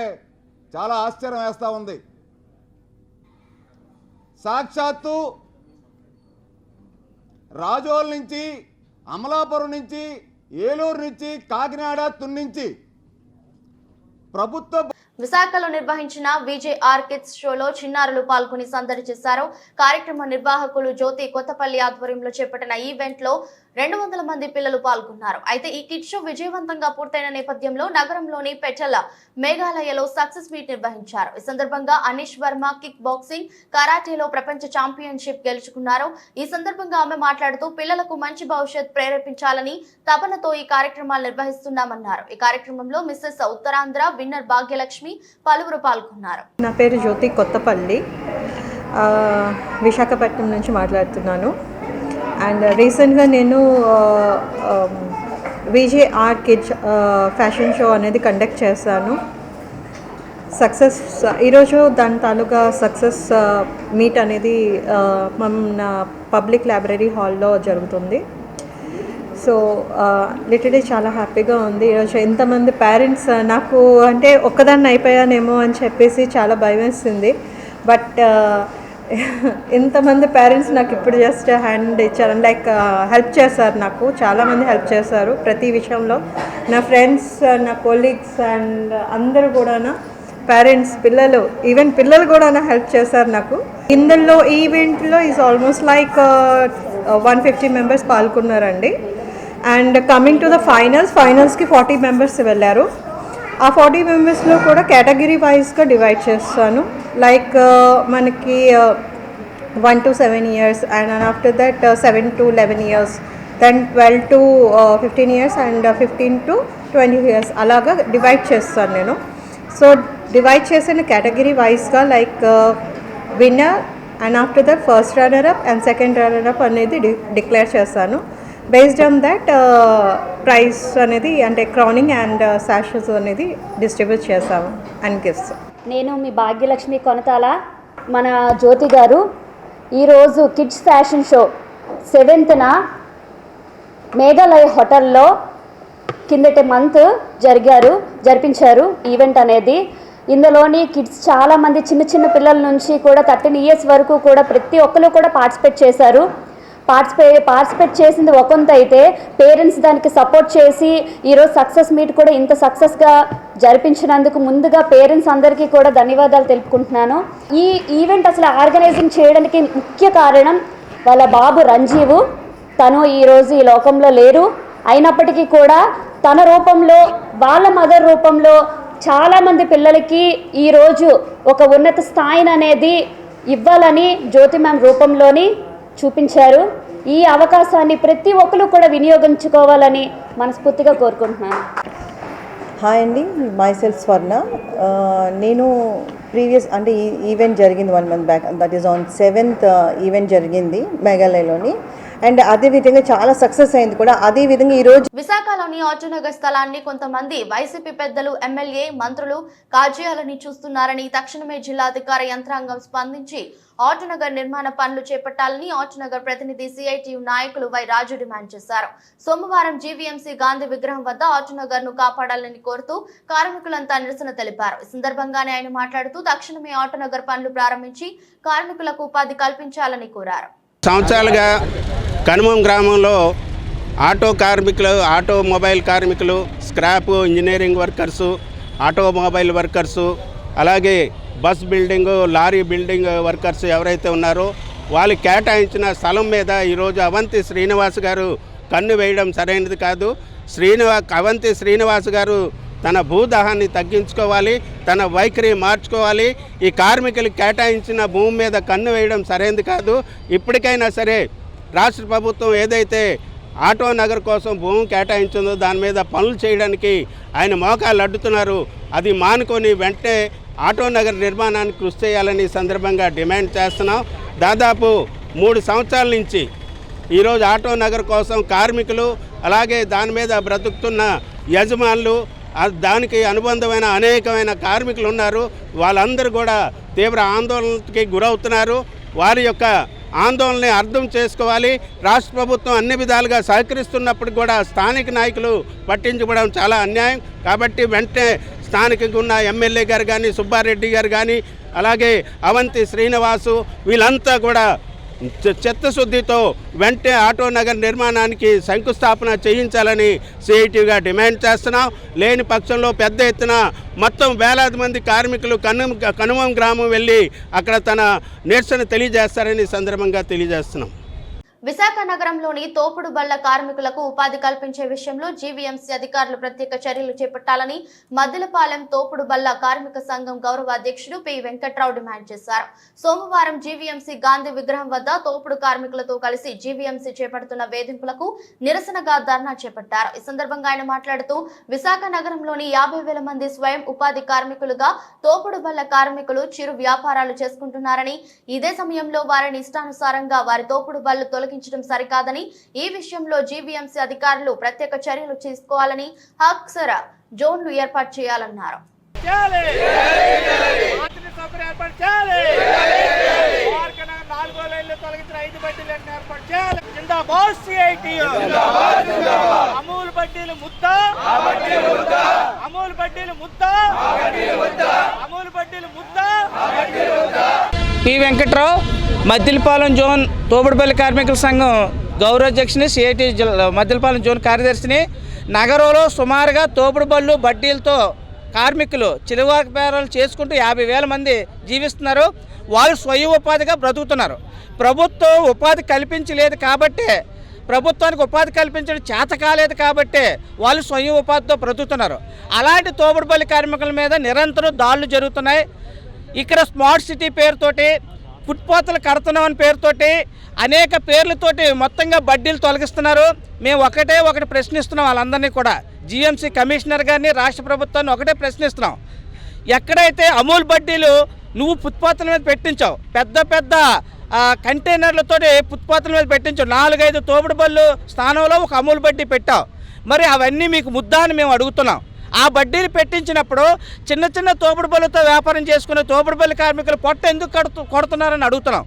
చాలా ఆశ్చర్యం వేస్తూ ఉంది. సాక్షాత్తు రాజోల్ నుంచి, అమలాపురం నుంచి, ఏలూరు నుంచి, కాకినాడ, తున్నించి ప్రభుత్వ విశాఖలో నిర్వహించిన విజేఆర్ కిడ్స్ షోలో చిన్నారులు పాల్గొని సందడి చేశారు. కార్యక్రమ నిర్వాహకులు జ్యోతి కొత్తపల్లి ఆధ్వర్యంలో చేపట్టిన ఈవెంట్ లో 200 మంది పిల్లలు పాల్గొన్నారు. అయితే ఈ కిడ్స్ షో విజయవంతంగా పూర్తయిన నేపథ్యంలో నగరంలోని పెటల మేఘాలయలో సక్సెస్ మీట్ నిర్వహించారు. ఈ సందర్భంగా అనీష్ వర్మ కిక్ బాక్సింగ్, కరాటేలో ప్రపంచ ఛాంపియన్షిప్ గెలుచుకున్నారు. ఈ సందర్భంగా ఆమె మాట్లాడుతూ పిల్లలకు మంచి భవిష్యత్ ప్రేరేపించాలని తపనతో ఈ కార్యక్రమాలు నిర్వహిస్తున్నామన్నారు. ఈ కార్యక్రమంలో మిస్సెస్ ఉత్తరాంధ్ర విన్నర్ భాగ్యలక్ష్మి పలువురు పాల్గొన్నారు. నా పేరు జ్యోతి కొత్తపల్లి, విశాఖపట్నం నుంచి మాట్లాడుతున్నాను. అండ్ రీసెంట్గా నేను విజేఆర్ కిడ్స్ ఫ్యాషన్ షో అనేది కండక్ట్ చేశాను. సక్సెస్ ఈరోజు దాని తాలూకా సక్సెస్ మీట్ అనేది మన పబ్లిక్ లైబ్రరీ హాల్లో జరుగుతుంది. సో లిటరలీ చాలా హ్యాపీగా ఉంది. ఈరోజు ఎంతమంది పేరెంట్స్, నాకు అంటే ఒక్కదాన్ని అయిపోయానేమో అని చెప్పేసి చాలా భయం వేసింది. బట్ ఇంతమంది పేరెంట్స్ నాకు ఇప్పుడు జస్ట్ హ్యాండ్ ఇచ్చారు, లైక్ హెల్ప్ చేశారు. నాకు చాలామంది హెల్ప్ చేశారు ప్రతి విషయంలో. నా ఫ్రెండ్స్, నా కొలీగ్స్ అండ్ అందరూ కూడా, పేరెంట్స్, పిల్లలు, ఈవెన్ పిల్లలు కూడా హెల్ప్ చేశారు నాకు. ఇందులో ఈవెంట్లో ఈజ్ ఆల్మోస్ట్ లైక్ 150 మెంబర్స్ పాల్గొన్నారండి. అండ్ కమింగ్ టు ద ఫైనల్స్కి 40 మెంబర్స్ వెళ్ళారు. ఆ 40 మెంబర్స్లో కూడా కేటగిరీ వైజ్గా డివైడ్ చేస్తాను. లైక్ మనకి 1 to 7 years, and after that 7 to 11 years, then 12 to 15 years, and 15 to 20 years అలాగా డివైడ్ చేస్తాను నేను. సో డివైడ్ చేసిన కేటగిరీ వైజ్గా like winner, and after that first runner up and second runner up అనేది declare చేస్తాను. Based on that praise అనేది, అంటే crowning and sashes అనేది డిస్ట్రిబ్యూట్ చేస్తాము అండ్ గిఫ్ట్స్. నేను మీ భాగ్యలక్ష్మి కొనతాల. మన జ్యోతి గారు ఈరోజు kids fashion show 7th Meghalaya హోటల్లో కిందటి మంత్ జరిపించారు ఈవెంట్ అనేది. ఇందులోని కిడ్స్ చాలామంది చిన్న చిన్న పిల్లల నుంచి కూడా 13 years వరకు కూడా ప్రతి ఒక్కరు కూడా పార్టిసిపేట్ చేశారు. పార్టిసిపేట్ చేసింది ఒకంత అయితే, పేరెంట్స్ దానికి సపోర్ట్ చేసి ఈరోజు సక్సెస్ మీట్ కూడా ఇంత సక్సెస్గా జరిపించినందుకు ముందుగా పేరెంట్స్ అందరికీ కూడా ధన్యవాదాలు తెలుపుకుంటున్నాను. ఈ ఈవెంట్ అసలు ఆర్గనైజింగ్ చేయడానికి ముఖ్య కారణం వాళ్ళ బాబు రంజీవు. తను ఈరోజు ఈ లోకంలో లేరు, అయినప్పటికీ కూడా తన రూపంలో, వాళ్ళ మదర్ రూపంలో చాలామంది పిల్లలకి ఈరోజు ఒక ఉన్నత స్థాయిని అనేది ఇవ్వాలని జ్యోతి మ్యామ్ రూపంలోని చూపించారు. ఈ అవకాశాన్ని ప్రతి ఒక్కరు కూడా వినియోగించుకోవాలని మనస్ఫూర్తిగా కోరుకుంటున్నాను. హాయ్ అండి, మై సెల్ఫ్ స్వర్ణ. నేను ప్రీవియస్ అంటే ఈ ఈవెంట్ జరిగింది 1 month back, that is on 7th event జరిగింది మేఘాలయలోని. అండ్ అదేవిధంగా చాలా సక్సెస్ అయింది కూడా. అదేవిధంగా ఈరోజు విశాఖలోని ఆటోనగర్ స్థలాన్ని కొంతమంది వైసీపీ పెద్దలు, ఎమ్మెల్యే, మంత్రులు కాజేయాలని చూస్తున్నారని తక్షణమే జిల్లా అధికార యంత్రాంగం స్పందించి ఆటోనగర్ నిర్మాణ పనులు చేపట్టాలని ఆటోనగర్ ప్రతినిధి సిఐటియు నాయకులు వై రాజు డిమాండ్ చేశారు. సోమవారం జీవీఎంసీ గాంధీ విగ్రహం వద్ద ఆటోనగర్ ను కాపాడాలని కోరుతూ కార్మికులంతా నిరసన తెలిపారు. ఈ సందర్భంగానే ఆయన మాట్లాడుతూ తక్షణమే ఆటోనగర్ పనులు ప్రారంభించి కార్మికులకు ఉపాధి కల్పించాలని కోరారు. సంవత్సరాలుగా కనుమం గ్రామంలో ఆటోమొబైల్ కార్మికులు, scrap engineering workers, automobile workers, అలాగే bus building, lorry building workers ఎవరైతే ఉన్నారో వాళ్ళు కేటాయించిన స్థలం మీద ఈరోజు అవంతి శ్రీనివాస్ గారు కన్ను వేయడం సరైనది కాదు. అవంతి శ్రీనివాస్ గారు తన భూదాహాన్ని తగ్గించుకోవాలి, తన వైఖరి మార్చుకోవాలి. ఈ కార్మికులకు కేటాయించిన భూమి మీద కన్ను వేయడం సరైనది కాదు. ఇప్పటికైనా సరే రాష్ట్ర ప్రభుత్వం ఏదైతే ఆటో నగర్ కోసం భూమి కేటాయించిందో దాని మీద పనులు చేయడానికి ఆయన మోకాలు అడ్డుతున్నారు. అది మానుకొని వెంటనే ఆటో నగర్ నిర్మాణానికి కృషి చేయాలని సందర్భంగా డిమాండ్ చేస్తున్నాం. దాదాపు 3 సంవత్సరాల నుంచి ఈరోజు ఆటో నగర్ కోసం కార్మికులు, అలాగే దాని మీద బ్రతుకుతున్న యజమానులు, దానికి అనుబంధమైన అనేకమైన కార్మికులు ఉన్నారు. వాళ్ళందరూ కూడా తీవ్ర ఆందోళనకి గురవుతున్నారు. వారి యొక్క ఆందోళనని అర్థం చేసుకోవాలి. రాష్ట్ర ప్రభుత్వం అన్ని విధాలుగా సహకరిస్తున్నప్పుడు కూడా స్థానిక నాయకులు పట్టించుకోవడం చాలా అన్యాయం. కాబట్టి వెంటనే స్థానికంగా ఉన్న ఎమ్మెల్యే గారు కానీ, సుబ్బారెడ్డి గారు కానీ, అలాగే అవంతి శ్రీనివాసు వీళ్ళంతా కూడా చిత్తశుద్ధితో వెంటనే ఆటో నగర్ నిర్మాణానికి శంకుస్థాపన చేయించాలని సిఐటిగా డిమాండ్ చేస్తున్నాం. లేని పక్షంలో పెద్ద ఎత్తున మొత్తం వేలాది మంది కార్మికులు కనుమం గ్రామం వెళ్ళి అక్కడ తన నిరసన తెలియజేస్తారని సందర్భంగా తెలియజేస్తున్నాం. విశాఖ నగరంలోని తోపుడు బళ్ల కార్మికులకు ఉపాధి కల్పించే విషయంలో జీవీఎంసీ అధికారులు ప్రత్యేక చర్యలు చేపట్టాలని మద్దిలపాలెం తోపుడు బళ్ల కార్మిక సంఘం గౌరవ అధ్యక్షుడు పి వెంకట్రావు డిమాండ్ చేశారు. సోమవారం జీవీఎంసీ గాంధీ విగ్రహం వద్ద తోపుడు కార్మికులతో కలిసి జీవీఎంసీ చేపడుతున్న వేధింపులకు నిరసనగా ధర్నా చేపట్టారు. ఈ సందర్భంగా ఆయన మాట్లాడుతూ విశాఖ నగరంలోని 50,000 మంది స్వయం ఉపాధి కార్మికులుగా తోపుడు బళ్ల కార్మికులు చిరు వ్యాపారాలు చేసుకుంటున్నారని, ఇదే సమయంలో వారిని ఇష్టానుసారంగా వారి తోపుడు బళ్లు తొలగించడం సరికాదని, ఈ విషయంలో జీవీఎంసీ అధికారులు ప్రత్యేక చర్యలు తీసుకోవాలని, హక్సర జోన్లు ఏర్పాటు చేయాలన్నారు. పి వెంకట్రావు, మద్దిలపాలెం జోన్ తోపుడుపల్లి కార్మికుల సంఘం గౌరవాధ్యక్షుని, సిఐటి మద్దిలపాలెం జోన్ కార్యదర్శిని. నగరంలో సుమారుగా తోపుడు బళ్ళు, బడ్డీలతో కార్మికులు చిరు వ్యాపారాలు చేసుకుంటూ 50,000 మంది జీవిస్తున్నారు. వాళ్ళు స్వయం ఉపాధిగా బ్రతుకుతున్నారు. ప్రభుత్వం ఉపాధి కల్పించలేదు కాబట్టి, ప్రభుత్వానికి ఉపాధి కల్పించడం చేత కాలేదు కాబట్టి వాళ్ళు స్వయం ఉపాధితో బ్రతుకుతున్నారు. అలాంటి తోపుడు బళ్ళు కార్మికుల మీద నిరంతరం దాడులు జరుగుతున్నాయి. ఇక్కడ స్మార్ట్ సిటీ పేరుతోటి, ఫుట్పాత్లు కడుతున్నామని పేరుతోటి, అనేక పేర్లతోటి మొత్తంగా బడ్డీలు తొలగిస్తున్నారు. మేము ఒకటి ప్రశ్నిస్తున్నాం వాళ్ళందరినీ కూడా, జీఎంసీ కమిషనర్ గారిని, రాష్ట్ర ప్రభుత్వాన్ని ఒకటే ప్రశ్నిస్తున్నాం. ఎక్కడైతే అమూల్ బడ్డీలు నువ్వు ఫుట్పాత్ల మీద పెట్టించావు, పెద్ద కంటైనర్లతో ఫుట్పాత్ల మీద పెట్టించావు, 4-5 తోపుడు బళ్ళు స్థానంలో ఒక అమూల్ బడ్డీ పెట్టావు. మరి అవన్నీ మీకు ముద్దా అని మేము అడుగుతున్నాం. ఆ బడ్డీలు పెట్టించినప్పుడు చిన్న తోపుడు బళ్ళతో వ్యాపారం చేసుకునే తోపుడు బళ్ళు కార్మికులు పొట్ట ఎందుకు కొడుతున్నారని అడుగుతున్నాం.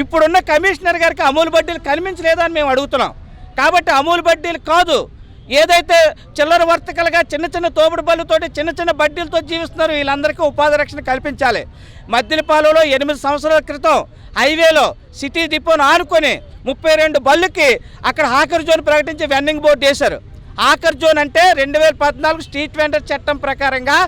ఇప్పుడున్న కమిషనర్ గారికి అమూల్ బడ్డీలు కనిపించలేదని మేము అడుగుతున్నాం. కాబట్టి అమూల్ బడ్డీలు కాదు, ఏదైతే చిల్లర వర్తకలుగా చిన్న తోపుడు బళ్ళతోటి చిన్న బడ్డీలతో జీవిస్తున్నారు వీళ్ళందరికీ ఉపాధి రక్షణ కల్పించాలి. మద్దిలపాలెంలో 8 సంవత్సరాల క్రితం హైవేలో సిటీ డిపోను ఆనుకొని 32 బళ్ళుకి అక్కడ ఆఖరి జోన్ ప్రకటించి వెండింగ్ బోర్డు వేశారు. ఆఖరి జోన్ అంటే 2014 స్ట్రీట్ వెండర్ చట్టం ప్రకారంగా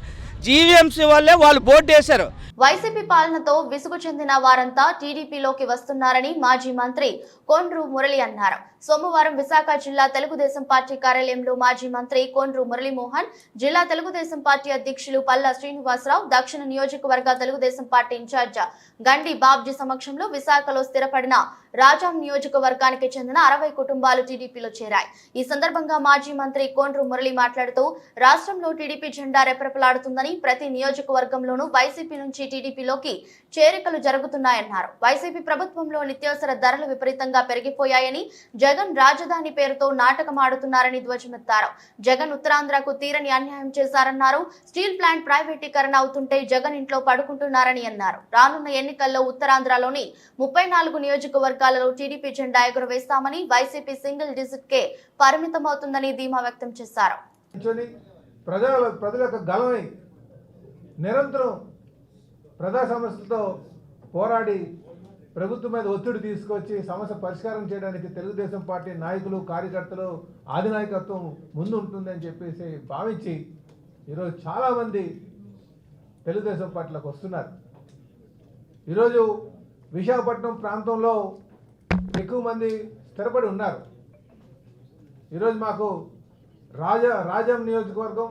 జీవీఎంసీ వాళ్ళే వాళ్ళు బోర్డు వేశారు. వైసీపీ పాలనతో విసుగు చెందిన వారంతా టీడీపీలోకి వస్తున్నారని మాజీ మంత్రి కొండ్రు మురళి అన్నారు. సోమవారం విశాఖ జిల్లా తెలుగుదేశం పార్టీ కార్యాలయంలో మాజీ మంత్రి కొండ్రు మురళీమోహన్, జిల్లా తెలుగుదేశం పార్టీ అధ్యక్షులు పల్లా శ్రీనివాసరావు, దక్షిణ నియోజకవర్గ తెలుగుదేశం పార్టీ ఇన్ఛార్జ్ గండి బాబ్జీ సమక్షంలో విశాఖలో స్థిరపడిన రాజాం నియోజకవర్గానికి చెందిన 60 కుటుంబాలు టీడీపీలో చేరాయి. ఈ సందర్భంగా మాజీ మంత్రి కొండ్రు మురళి మాట్లాడుతూ రాష్ట్రంలో టీడీపీ జెండా రెపరెపలాడుతుందని, ప్రతి నియోజకవర్గంలోనూ వైసీపీ నుంచి టీడీపీలోకి చేరికలు జరుగుతున్నాయన్నారు. వైసీపీ ప్రభుత్వంలో నిత్యావసర ధరలు విపరీతంగా పెరిగిపోయాయని, జగన్ రాజధాని పేరుతో నాటకం ఆడుతున్నారని ధ్వజమెత్తారు. జగన్ ఉత్తరాంధ్రకు తీరని అన్యాయం చేశారన్నారు. స్టీల్ ప్లాంట్ ప్రైవేటీకరణ అవుతుంటే జగన్ ఇంట్లో పడుకుంటున్నారని అన్నారు. రానున్న ఎన్నికల్లో ఉత్తరాంధ్రలోని 34 నియోజకవర్గాలలో టీడీపీ జెండా ఎగురవేస్తామని, వైసీపీ సింగిల్ డిజిట్ కే పరిమితమవుతుందని ధీమా వ్యక్తం చేశారు. ప్రజల యొక్క గలమై నిరంతరం ప్రజా సమస్యలతో పోరాడి ప్రభుత్వం మీద ఒత్తిడి తీసుకొచ్చి సమస్య పరిష్కారం చేయడానికి తెలుగుదేశం పార్టీ నాయకులు, కార్యకర్తలు, అధినాయకత్వం ముందు ఉంటుందని చెప్పేసి భావించి ఈరోజు చాలామంది తెలుగుదేశం పార్టీలోకి వస్తున్నారు. ఈరోజు విశాఖపట్నం ప్రాంతంలో ఎక్కువ మంది స్థిరపడి ఉన్నారు. ఈరోజు మాకు రాజాం నియోజకవర్గం,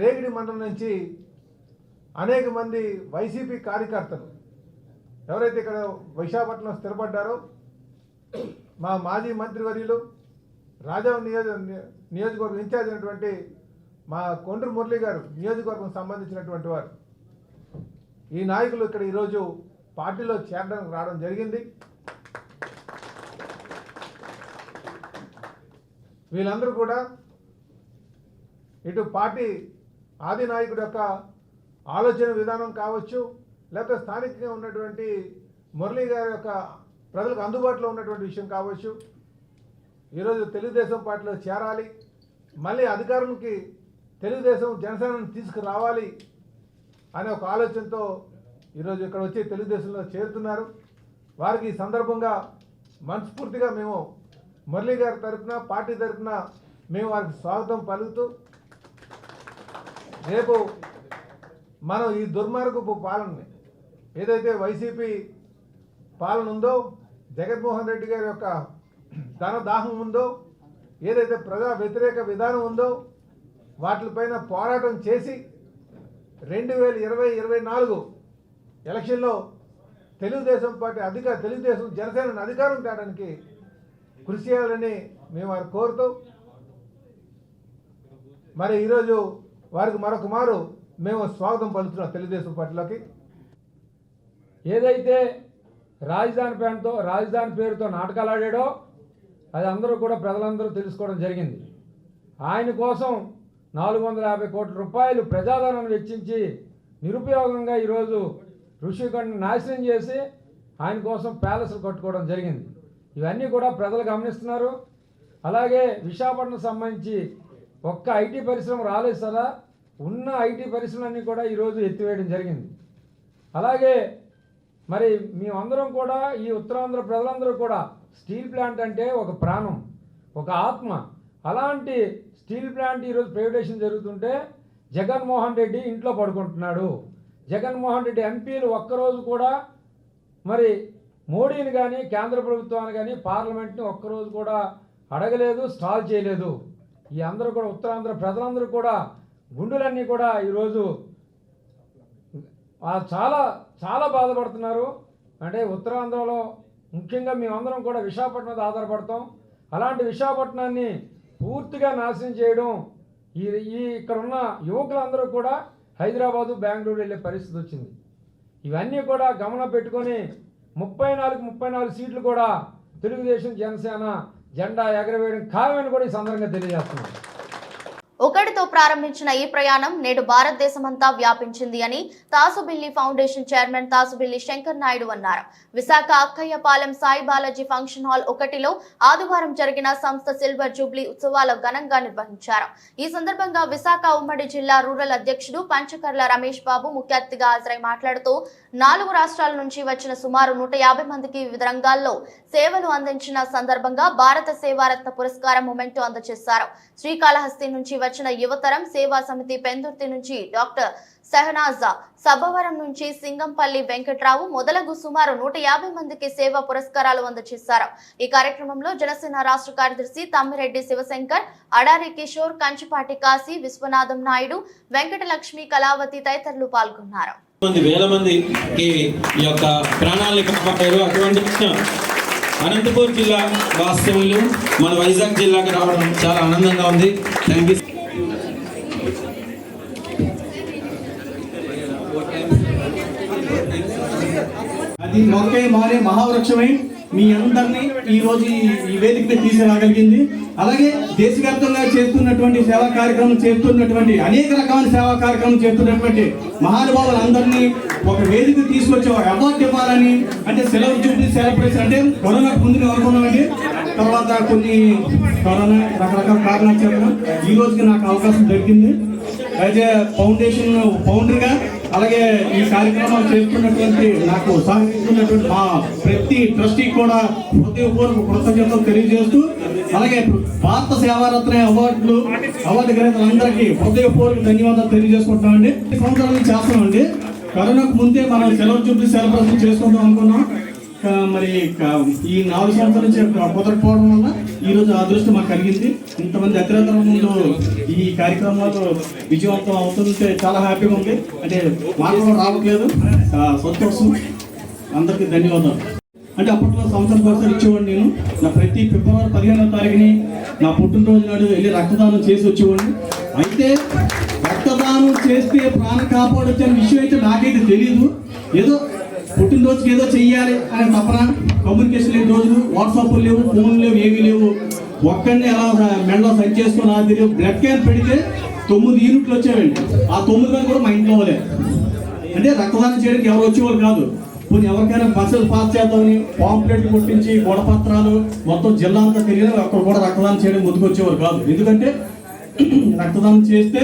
రేగిడి మండలం నుంచి అనేక మంది వైసీపీ కార్యకర్తలు ఎవరైతే ఇక్కడ విశాఖపట్నం స్థిరపడ్డారో, మా మాజీ మంత్రివర్యులు రాజాం నియోజకవర్గం ఇన్ఛార్జ్ అయినటువంటి మా కొండ్రు మురళి గారు నియోజకవర్గం సంబంధించినటువంటి వారు, ఈ నాయకులు ఇక్కడ ఈరోజు పార్టీలో చేరడానికి రావడం జరిగింది. వీళ్ళందరూ కూడా ఇటు పార్టీ ఆది నాయకుడి యొక్క ఆలోచన విధానం కావచ్చు, లేకపోతే స్థానికంగా ఉన్నటువంటి మురళీ గారి యొక్క ప్రజలకు అందుబాటులో ఉన్నటువంటి విషయం కావచ్చు, ఈరోజు తెలుగుదేశం పార్టీలో చేరాలి, మళ్ళీ అధికారంకి తెలుగుదేశం జనసేనను తీసుకురావాలి అనే ఒక ఆలోచనతో ఈరోజు ఇక్కడ వచ్చి తెలుగుదేశంలో చేరుతున్నారు. వారికి ఈ సందర్భంగా మనస్ఫూర్తిగా మేము మురళీ గారి తరఫున, పార్టీ తరఫున మేము వారికి స్వాగతం పలుకుతూ, రేపు మనం ఈ దుర్మార్గపు పాలనని ఏదైతే వైసీపీ పాలన ఉందో, జగన్మోహన్ రెడ్డి గారి యొక్క ధనదాహం ఉందో, ఏదైతే ప్రజా వ్యతిరేక విధానం ఉందో, వాటిపైన పోరాటం చేసి 2024 ఎలక్షన్లో తెలుగుదేశం పార్టీ తెలుగుదేశం జనసేన అధికారం తేడానికి కృషి చేయాలని మేము వారు కోరుతూ, మరి ఈరోజు వారికి మరొక మారు మేము స్వాగతం పలుకుతున్నాం తెలుగుదేశం పార్టీలోకి. ఏదైతే రాజధాని పేరుతో నాటకాలు ఆడాడో అది అందరూ కూడా ప్రజలందరూ తెలుసుకోవడం జరిగింది. ఆయన కోసం 450 కోట్ల రూపాయలు ప్రజాధనాన్ని వెచ్చించి నిరుపయోగంగా ఈరోజు ఋషికొండను నాశనం చేసి ఆయన కోసం ప్యాలెస్లు కట్టుకోవడం జరిగింది. ఇవన్నీ కూడా ప్రజలు గమనిస్తున్నారు. అలాగే విశాఖపట్నం సంబంధించి ఒక్క ఐటీ పరిశ్రమ రాలేదు సదా, ఉన్న ఐటీ పరిశ్రమలన్నీ కూడా ఈరోజు ఎత్తివేయడం జరిగింది. అలాగే మరి మేమందరం కూడా ఈ ఉత్తరాంధ్ర ప్రజలందరూ కూడా స్టీల్ ప్లాంట్ అంటే ఒక ప్రాణం, ఒక ఆత్మ. అలాంటి స్టీల్ ప్లాంట్ ఈరోజు ప్రైవేటైజేషన్ జరుగుతుంటే జగన్మోహన్ రెడ్డి ఇంట్లో పడుకుంటున్నాడు. జగన్మోహన్ రెడ్డి ఎంపీలు ఒక్కరోజు కూడా మరి మోడీని కానీ కేంద్ర ప్రభుత్వాన్ని కానీ పార్లమెంట్ని ఒక్కరోజు కూడా అడగలేదు, స్టాల్ చేయలేదు. ఈ అందరూ కూడా ఉత్తరాంధ్ర ప్రజలందరూ కూడా గుండెలన్నీ కూడా ఈరోజు చాలా చాలా బాధపడుతున్నారు. అంటే ఉత్తరాంధ్రలో ముఖ్యంగా మేమందరం కూడా విశాఖపట్నం మీద ఆధారపడతాం. అలాంటి విశాఖపట్నాన్ని పూర్తిగా నాశనం చేయడం, ఇక్కడ ఉన్న యువకులందరూ కూడా హైదరాబాదు, బెంగళూరు వెళ్ళే పరిస్థితి వచ్చింది. ఇవన్నీ కూడా గమనం పెట్టుకొని 34 సీట్లు కూడా తెలుగుదేశం జనసేన జెండా ఎగరవేయడం ఖాయమని కూడా ఈ సందర్భంగా తెలియజేస్తున్నాం. ఒకటితో ప్రారంభించిన ఈ ప్రయాణం నేడు భారతదేశమంతా వ్యాపించింది అని తాసుబిల్లి ఫౌండేషన్ చైర్మన్ తాసుబిల్లి శంకర్ నాయుడు అన్నారు. విశాఖ అక్కయ్యపాలెం సాయి బాలాజీ ఫంక్షన్ హాల్ 1లో ఆదివారం జరిగిన సంస్థ సిల్వర్ జూబ్లీ ఉత్సవాలు ఘనంగా నిర్వహించారు. ఈ సందర్భంగా విశాఖ ఉమ్మడి జిల్లా రూరల్ అధ్యక్షుడు పంచకర్ల రమేష్ బాబు ముఖ్య అతిథిగా హాజరై మాట్లాడుతూ 4 రాష్ట్రాల నుంచి వచ్చిన సుమారు 150 మందికి వివిధ రంగాల్లో సేవలు అందించిన సందర్భంగా భారత సేవారత్న పురస్కారం మొమెంటో అందజేశారు. శ్రీకాళహస్తి నుంచి వచ్చిన యువతరం సేవా సమితి పెందుర్తి నుంచి డాక్టర్ సహనాజా, సభవరం నుంచి సింగంపల్లి వెంకట్రావు మొదలగు సుమారు 150 మందికి సేవా పురస్కారాలు అందజేశారు. ఈ కార్యక్రమంలో జనసేన రాష్ట్ర కార్యదర్శి తమ్మిరెడ్డి శివశంకర్, అడారి కిషోర్, కంచిపాటి కాశీ, విశ్వనాథం నాయుడు, వెంకటలక్ష్మి, కళావతి తదితరులు పాల్గొన్నారు. వేల మందికి ఈ యొక్క ప్రాణాలను కాపాడారు. అటువంటి అనంతపూర్ జిల్లా వాస్తవ్యులు మన వైజాగ్ జిల్లాకి రావడం చాలా ఆనందంగా ఉంది. Thank you. అది మొక్కే మారే మహావృక్షమై మీ అందరినీ ఈ రోజు ఈ వేదికపై తీసుకురాగలిగింది. అలాగే దేశవ్యాప్తంగా చేస్తున్నటువంటి సేవా కార్యక్రమం చేస్తున్నటువంటి అనేక రకాల సేవా కార్యక్రమం చేస్తున్నటువంటి మహానుభావులందరినీ ఒక వేదిక తీసుకొచ్చి అవార్డు ఇవ్వాలని, అంటే సెలవు జూబ్లీ సెలబ్రేషన్ అంటే కరోనాకు ముందుగా అనుకున్నామండి. తర్వాత కొన్ని కరోనా రకరకాల కారణాలు చెప్పడం ఈ రోజుకి నాకు అవకాశం దొరికింది. అయితే ఫౌండేషన్ ఫౌండర్గా అలాగే ఈ కార్యక్రమాలు చేస్తున్నటువంటి నాకు సహకరిస్తున్నటువంటి మా ప్రతి ట్రస్టీ కూడా హృదయపూర్వక కృతజ్ఞతలు తెలియజేస్తూ, అలాగే భారత సేవారత్న అవార్డు గ్రహీతలందరికీ హృదయపూర్వక ధన్యవాదాలు తెలియజేసుకుంటామండి. ఈ సంవత్సరాల నుంచి చేస్తామండి. కరోనాకు ముందే మనం సెలవు జూబ్లీ సెలబ్రేషన్ చేసుకుందాం అనుకున్నాం. మరి ఈ 4 సంవత్సరాల నుంచి కుదరకపోవడం వల్ల ఈరోజు అదృష్టం మాకు కలిగింది. ఇంతమంది అత్యవసరం ముందు ఈ కార్యక్రమాలు విజయవంతం అవుతుంటే చాలా హ్యాపీగా ఉంది. అంటే మాకు కూడా రావట్లేదు, సంతోషం. అందరికీ ధన్యవాదాలు. అంటే అప్పట్లో సంవత్సరం ఒకసారి ఇచ్చేవాడిని. నేను నా ప్రతి ఫిబ్రవరి 15వ తారీఖుని నా పుట్టినరోజు నాడు వెళ్ళి రక్తదానం చేసి వచ్చేవాడిని. అయితే రక్తదానం చేస్తే ప్రాణం కాపాడొచ్చే విషయం అయితే నాకైతే తెలియదు. ఏదో పుట్టినరోజుకి ఏదో చెయ్యాలి అనే తప్పన, కమ్యూనికేషన్ లేని రోజులు, వాట్సాప్లు లేవు, ఫోన్లు లేవు, ఏమీ లేవు. ఒక్కడిని ఎలా మెడలో సరి చేసుకొని నాకు తెలియదు. బ్లడ్ క్యాంప్ పెడితే 9 యూనిట్లు వచ్చేవండి. ఆ 9 మంది కూడా మా ఇంట్లో వాళ్ళే. అంటే రక్తదానం చేయడానికి ఎవరు వచ్చేవాళ్ళు కాదు. కొన్ని ఎవరికైనా బస్సులు పాస్ చేద్దామని పాంప్లెట్లు కొట్టించి గొడపత్రాలు మొత్తం జిల్లా అంతా తిరిగినా అక్కడ కూడా రక్తదానం చేయడం ముందుకు వచ్చేవారు కాదు. ఎందుకంటే రక్తదానం చేస్తే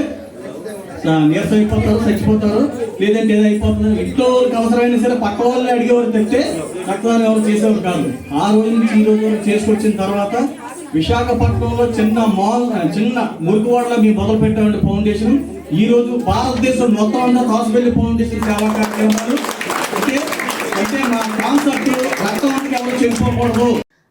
నీరసం అయిపోతారు, చచ్చిపోతారు, లేదంటే ఏదైపోతున్నారు. ఇంట్లో వాళ్ళకి అవసరమైనా సరే పక్క వాళ్ళని అడిగేవారు తప్పితే రక్తదానం ఎవరు చేసేవారు కాదు. ఆ రోజు నుంచి ఈ రోజు వరకు చేసుకొచ్చిన తర్వాత విశాఖపట్నంలో చిన్న మురికివాడలో మేము మొదలు పెట్టామండి ఫౌండేషన్. ఈ రోజు భారతదేశం మొత్తం అంతా కాసుబెల్లి ఫౌండేషన్ సేవా కార్యక్రమాలు అంటే మా కాన్సెప్ట్ రక్తదానికి ఎవరు చెప్పుకోకూడదు.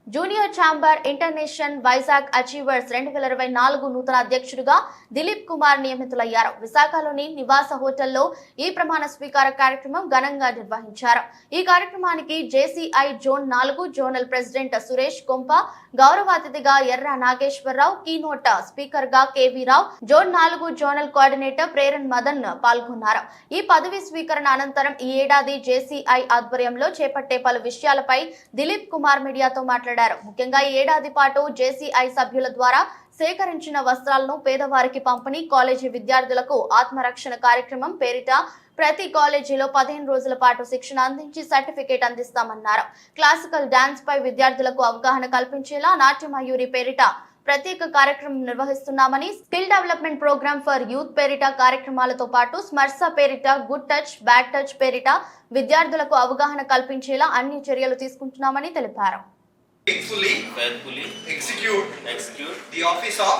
Junior chamber international Vizag achievers 2024 నూతన అధ్యక్షుడిగా దిలీప్ కుమార్ నియమితులయ్యారు. విశాఖలోని నివాస హోటల్లో ఈ ప్రమాణ స్వీకార కార్యక్రమం ఘనంగా నిర్వహించారు. ఈ కార్యక్రమానికి JCI zone 4 zonal president Suresh కొంప, గౌరవ అతిథిగా ఎర్ర నాగేశ్వరరావు, కీనోట్ స్పీకర్ గా కేవీ రావు, జోన్ 4 జోనల్ కోఆర్డినేటర్ ప్రేరన్ మదన్ పాల్గొన్నారు. ఈ పదవి స్వీకరణ అనంతరం ఈ ఏడాది జేసీఐ ఆధ్వర్యంలో చేపట్టే పలు విషయాలపై దిలీప్ కుమార్ మీడియాతో మాట్లాడారు. ముఖ్యంగా ఈ ఏడాది పాటు జేసీఐ సభ్యుల ద్వారా సేకరించిన వస్త్రాలను పేదవారికి పంపిణీ, కాలేజీ విద్యార్థులకు ఆత్మరక్షణ కార్యక్రమం పేరిట ప్రతి కాలేజీలో 15 రోజుల పాటు శిక్షణ అందించి సర్టిఫికేట్ అందిస్తామన్నారు. క్లాసికల్ డాన్స్ పై విద్యార్థులకు అవగాహన కల్పించేలా నాట్యమయూరి పేరిట ప్రత్యేక కార్యక్రమం నిర్వహిస్తున్నామని, skill development program for youth పేరిట కార్యక్రమాలతో పాటు స్మర్స పేరిట, గుడ్ టచ్ బ్యాడ్ టచ్ పేరిట విద్యార్థులకు అవగాహన కల్పించేలా అన్ని చర్యలు తీసుకుంటున్నామని తెలిపారు. Faithfully execute the office of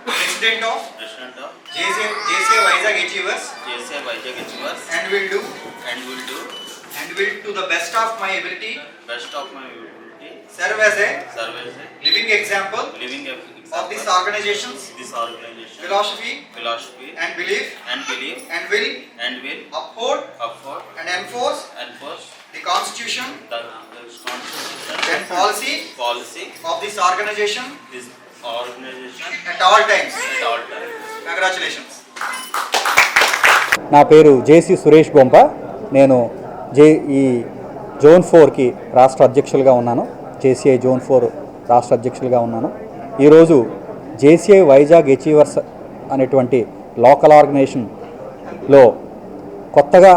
President of JCI Vizag Achievers and will to the best of my ability serve as a living example of this organization's philosophy and belief and will uphold and enforce the Constitution and policy of this organization at all times. Congratulations. నా పేరు జేసీ సురేష్ గొంప. నేను ఈ zone 4కి రాష్ట్ర అధ్యక్షులుగా ఉన్నాను. JCI zone 4 రాష్ట్ర అధ్యక్షులుగా ఉన్నాను. ఈరోజు జేసీఐ వైజాగ్ అచీవర్స్ అనేటువంటి లోకల్ ఆర్గనైజేషన్లో కొత్తగా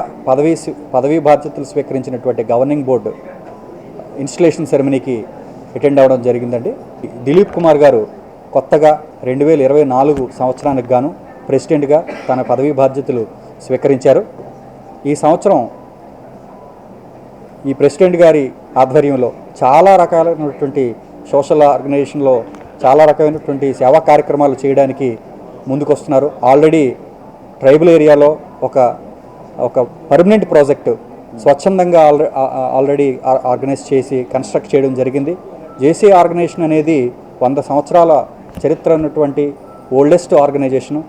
పదవీ బాధ్యతలు స్వీకరించినటువంటి గవర్నింగ్ బోర్డు ఇన్స్టలేషన్ సెరమనీకి అటెండ్ అవ్వడం జరిగిందండి. దిలీప్ కుమార్ గారు కొత్తగా 2024 సంవత్సరానికి గాను ప్రెసిడెంట్గా తన పదవీ బాధ్యతలు స్వీకరించారు. ఈ సంవత్సరం ఈ ప్రెసిడెంట్ గారి ఆధ్వర్యంలో చాలా రకాలైనటువంటి సోషల్ ఆర్గనైజేషన్లో చాలా రకమైనటువంటి సేవా కార్యక్రమాలు చేయడానికి ముందుకొస్తున్నారు. ఆల్రెడీ ట్రైబల్ ఏరియాలో ఒక పర్మనెంట్ ప్రాజెక్టు స్వచ్ఛందంగా ఆల్రెడీ ఆర్గనైజ్ చేసి కన్స్ట్రక్ట్ చేయడం జరిగింది. జేసీ ఆర్గనైజేషన్ అనేది 100 సంవత్సరాల చరిత్ర ఉన్నటువంటి ఓల్డెస్ట్ ఆర్గనైజేషను.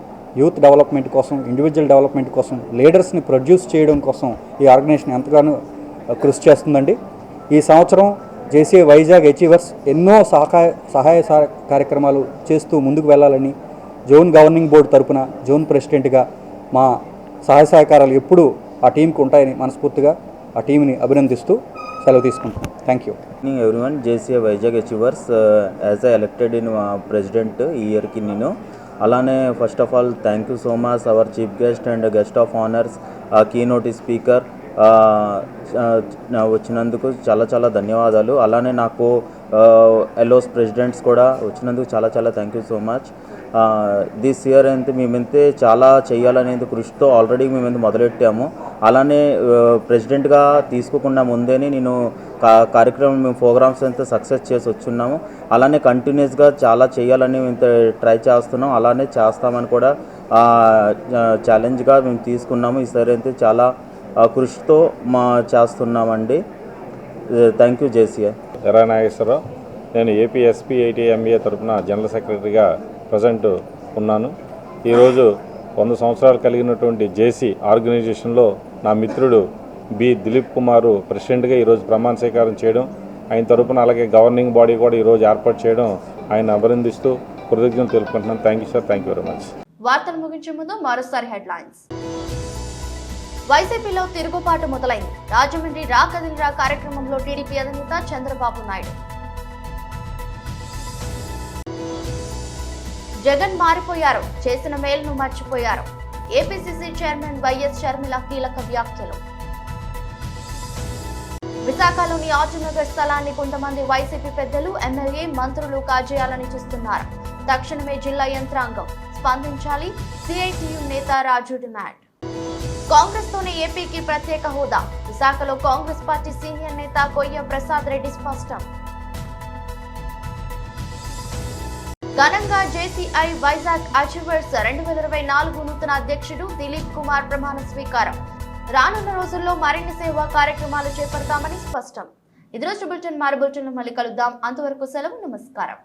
యూత్ డెవలప్మెంట్ కోసం, ఇండివిజువల్ డెవలప్మెంట్ కోసం, లీడర్స్ని ప్రొడ్యూస్ చేయడం కోసం ఈ ఆర్గనైజేషన్ ఎంతగానో కృషి చేస్తుందండి. ఈ సంవత్సరం జేసీఐ వైజాగ్ అచీవర్స్ ఎన్నో సహాయ కార్యక్రమాలు చేస్తూ ముందుకు వెళ్ళాలని జోన్ గవర్నింగ్ బోర్డు తరపున జోన్ ప్రెసిడెంట్గా మా సహాయ సహకారాలు ఎప్పుడూ ఆ టీంకి ఉంటాయని మనస్ఫూర్తిగా ఆ టీంని అభినందిస్తూ సెలవు తీసుకుంటున్నాం. Thank you. Everyone, JCI Vizag achievers as I elected in president ఈ ఇయర్కి నేను. అలానే first of all thank you so much our chief guest and guest of honours, keynote speaker వచ్చినందుకు చాలా ధన్యవాదాలు. అలానే నాకు ఎల్ఓస్ ప్రెసిడెంట్స్ కూడా వచ్చినందుకు చాలా thank you so much. This year అయితే మేమైతే చాలా చేయాలనేది కృషితో ఆల్రెడీ మేమైతే మొదలెట్టాము. అలానే ప్రెసిడెంట్గా తీసుకోకుండా ముందేనే నేను కార్యక్రమం మేము ప్రోగ్రామ్స్ అంతా సక్సెస్ చేసి వచ్చున్నాము. అలానే కంటిన్యూస్గా చాలా చేయాలని మేము ట్రై చేస్తున్నాం. అలానే చేస్తామని కూడా ఛాలెంజ్గా మేము తీసుకున్నాము. ఈసారి అయితే చాలా కృషితో చేస్తున్నామండి. Thank you JCI. Erra Nageswara Rao. నేను ఏపీ ఎస్పీ ఐటీఎంఏ తరఫున జనరల్ సెక్రటరీగా ప్రజెంట్ ఉన్నాను. ఈరోజు 100 సంవత్సరాలు కలిగినటువంటి జేసీ ఆర్గనైజేషన్లో నా మిత్రుడు బి దిలీప్ కుమార్ ప్రెసిడెంట్గా ఈరోజు ప్రమాణ స్వీకారం చేయడం, ఆయన తరఫున అలాగే గవర్నింగ్ బాడీ కూడా ఈరోజు ఏర్పాటు చేయడం ఆయన అభినందిస్తూ కృతజ్ఞతలు తెలుపుకుంటున్నాను. Thank you sir. Thank you very much. వార్తలు ముగించే ముందు మరోసారి హెడ్లైన్స్. వైసీపీలో తిరుగుబాటు మొదలైంది. రాజమండ్రి రాకదిల్రా కార్యక్రమంలో టీడీపీ అధినేత చంద్రబాబు నాయుడు. జగన్ మారిపోయారు, చేసిన మేలును మర్చిపోయారు. ఏపీసీసీ చైర్మన్ వైఎస్ షర్మిల కీలక వ్యాఖ్యలు. విశాఖలోని ఆటోనగర్ స్థలాన్ని కొంతమంది వైసీపీ పెద్దలు, ఎమ్మెల్యే, మంత్రులు కాజేయాలని చూస్తున్నారు. తక్షణమే జిల్లా యంత్రాంగం స్పందించాలి. సిఐటియు నేత రాజు డిమాండ్. కాంగ్రెస్ తోనే ఏపీకి ప్రత్యేక హోదా. విశాఖలో కాంగ్రెస్ పార్టీ సీనియర్ నేత కొయ్య ప్రసాద్ రెడ్డి స్పష్టం. ఘనంగా జేసీఐ వైజాగ్ అచీవర్స్ 2024 నూతన అధ్యక్షుడు దిలీప్ కుమార్ ప్రమాణ స్వీకారం. రానున్న రోజుల్లో మరిన్ని సేవా కార్యక్రమాలు చేపడతామని స్పష్టం. ఇది రోజు బులెటిన్. మరో బులెటిన్లో మళ్ళీ కలుద్దాం. అంతవరకు సెలవు. నమస్కారం.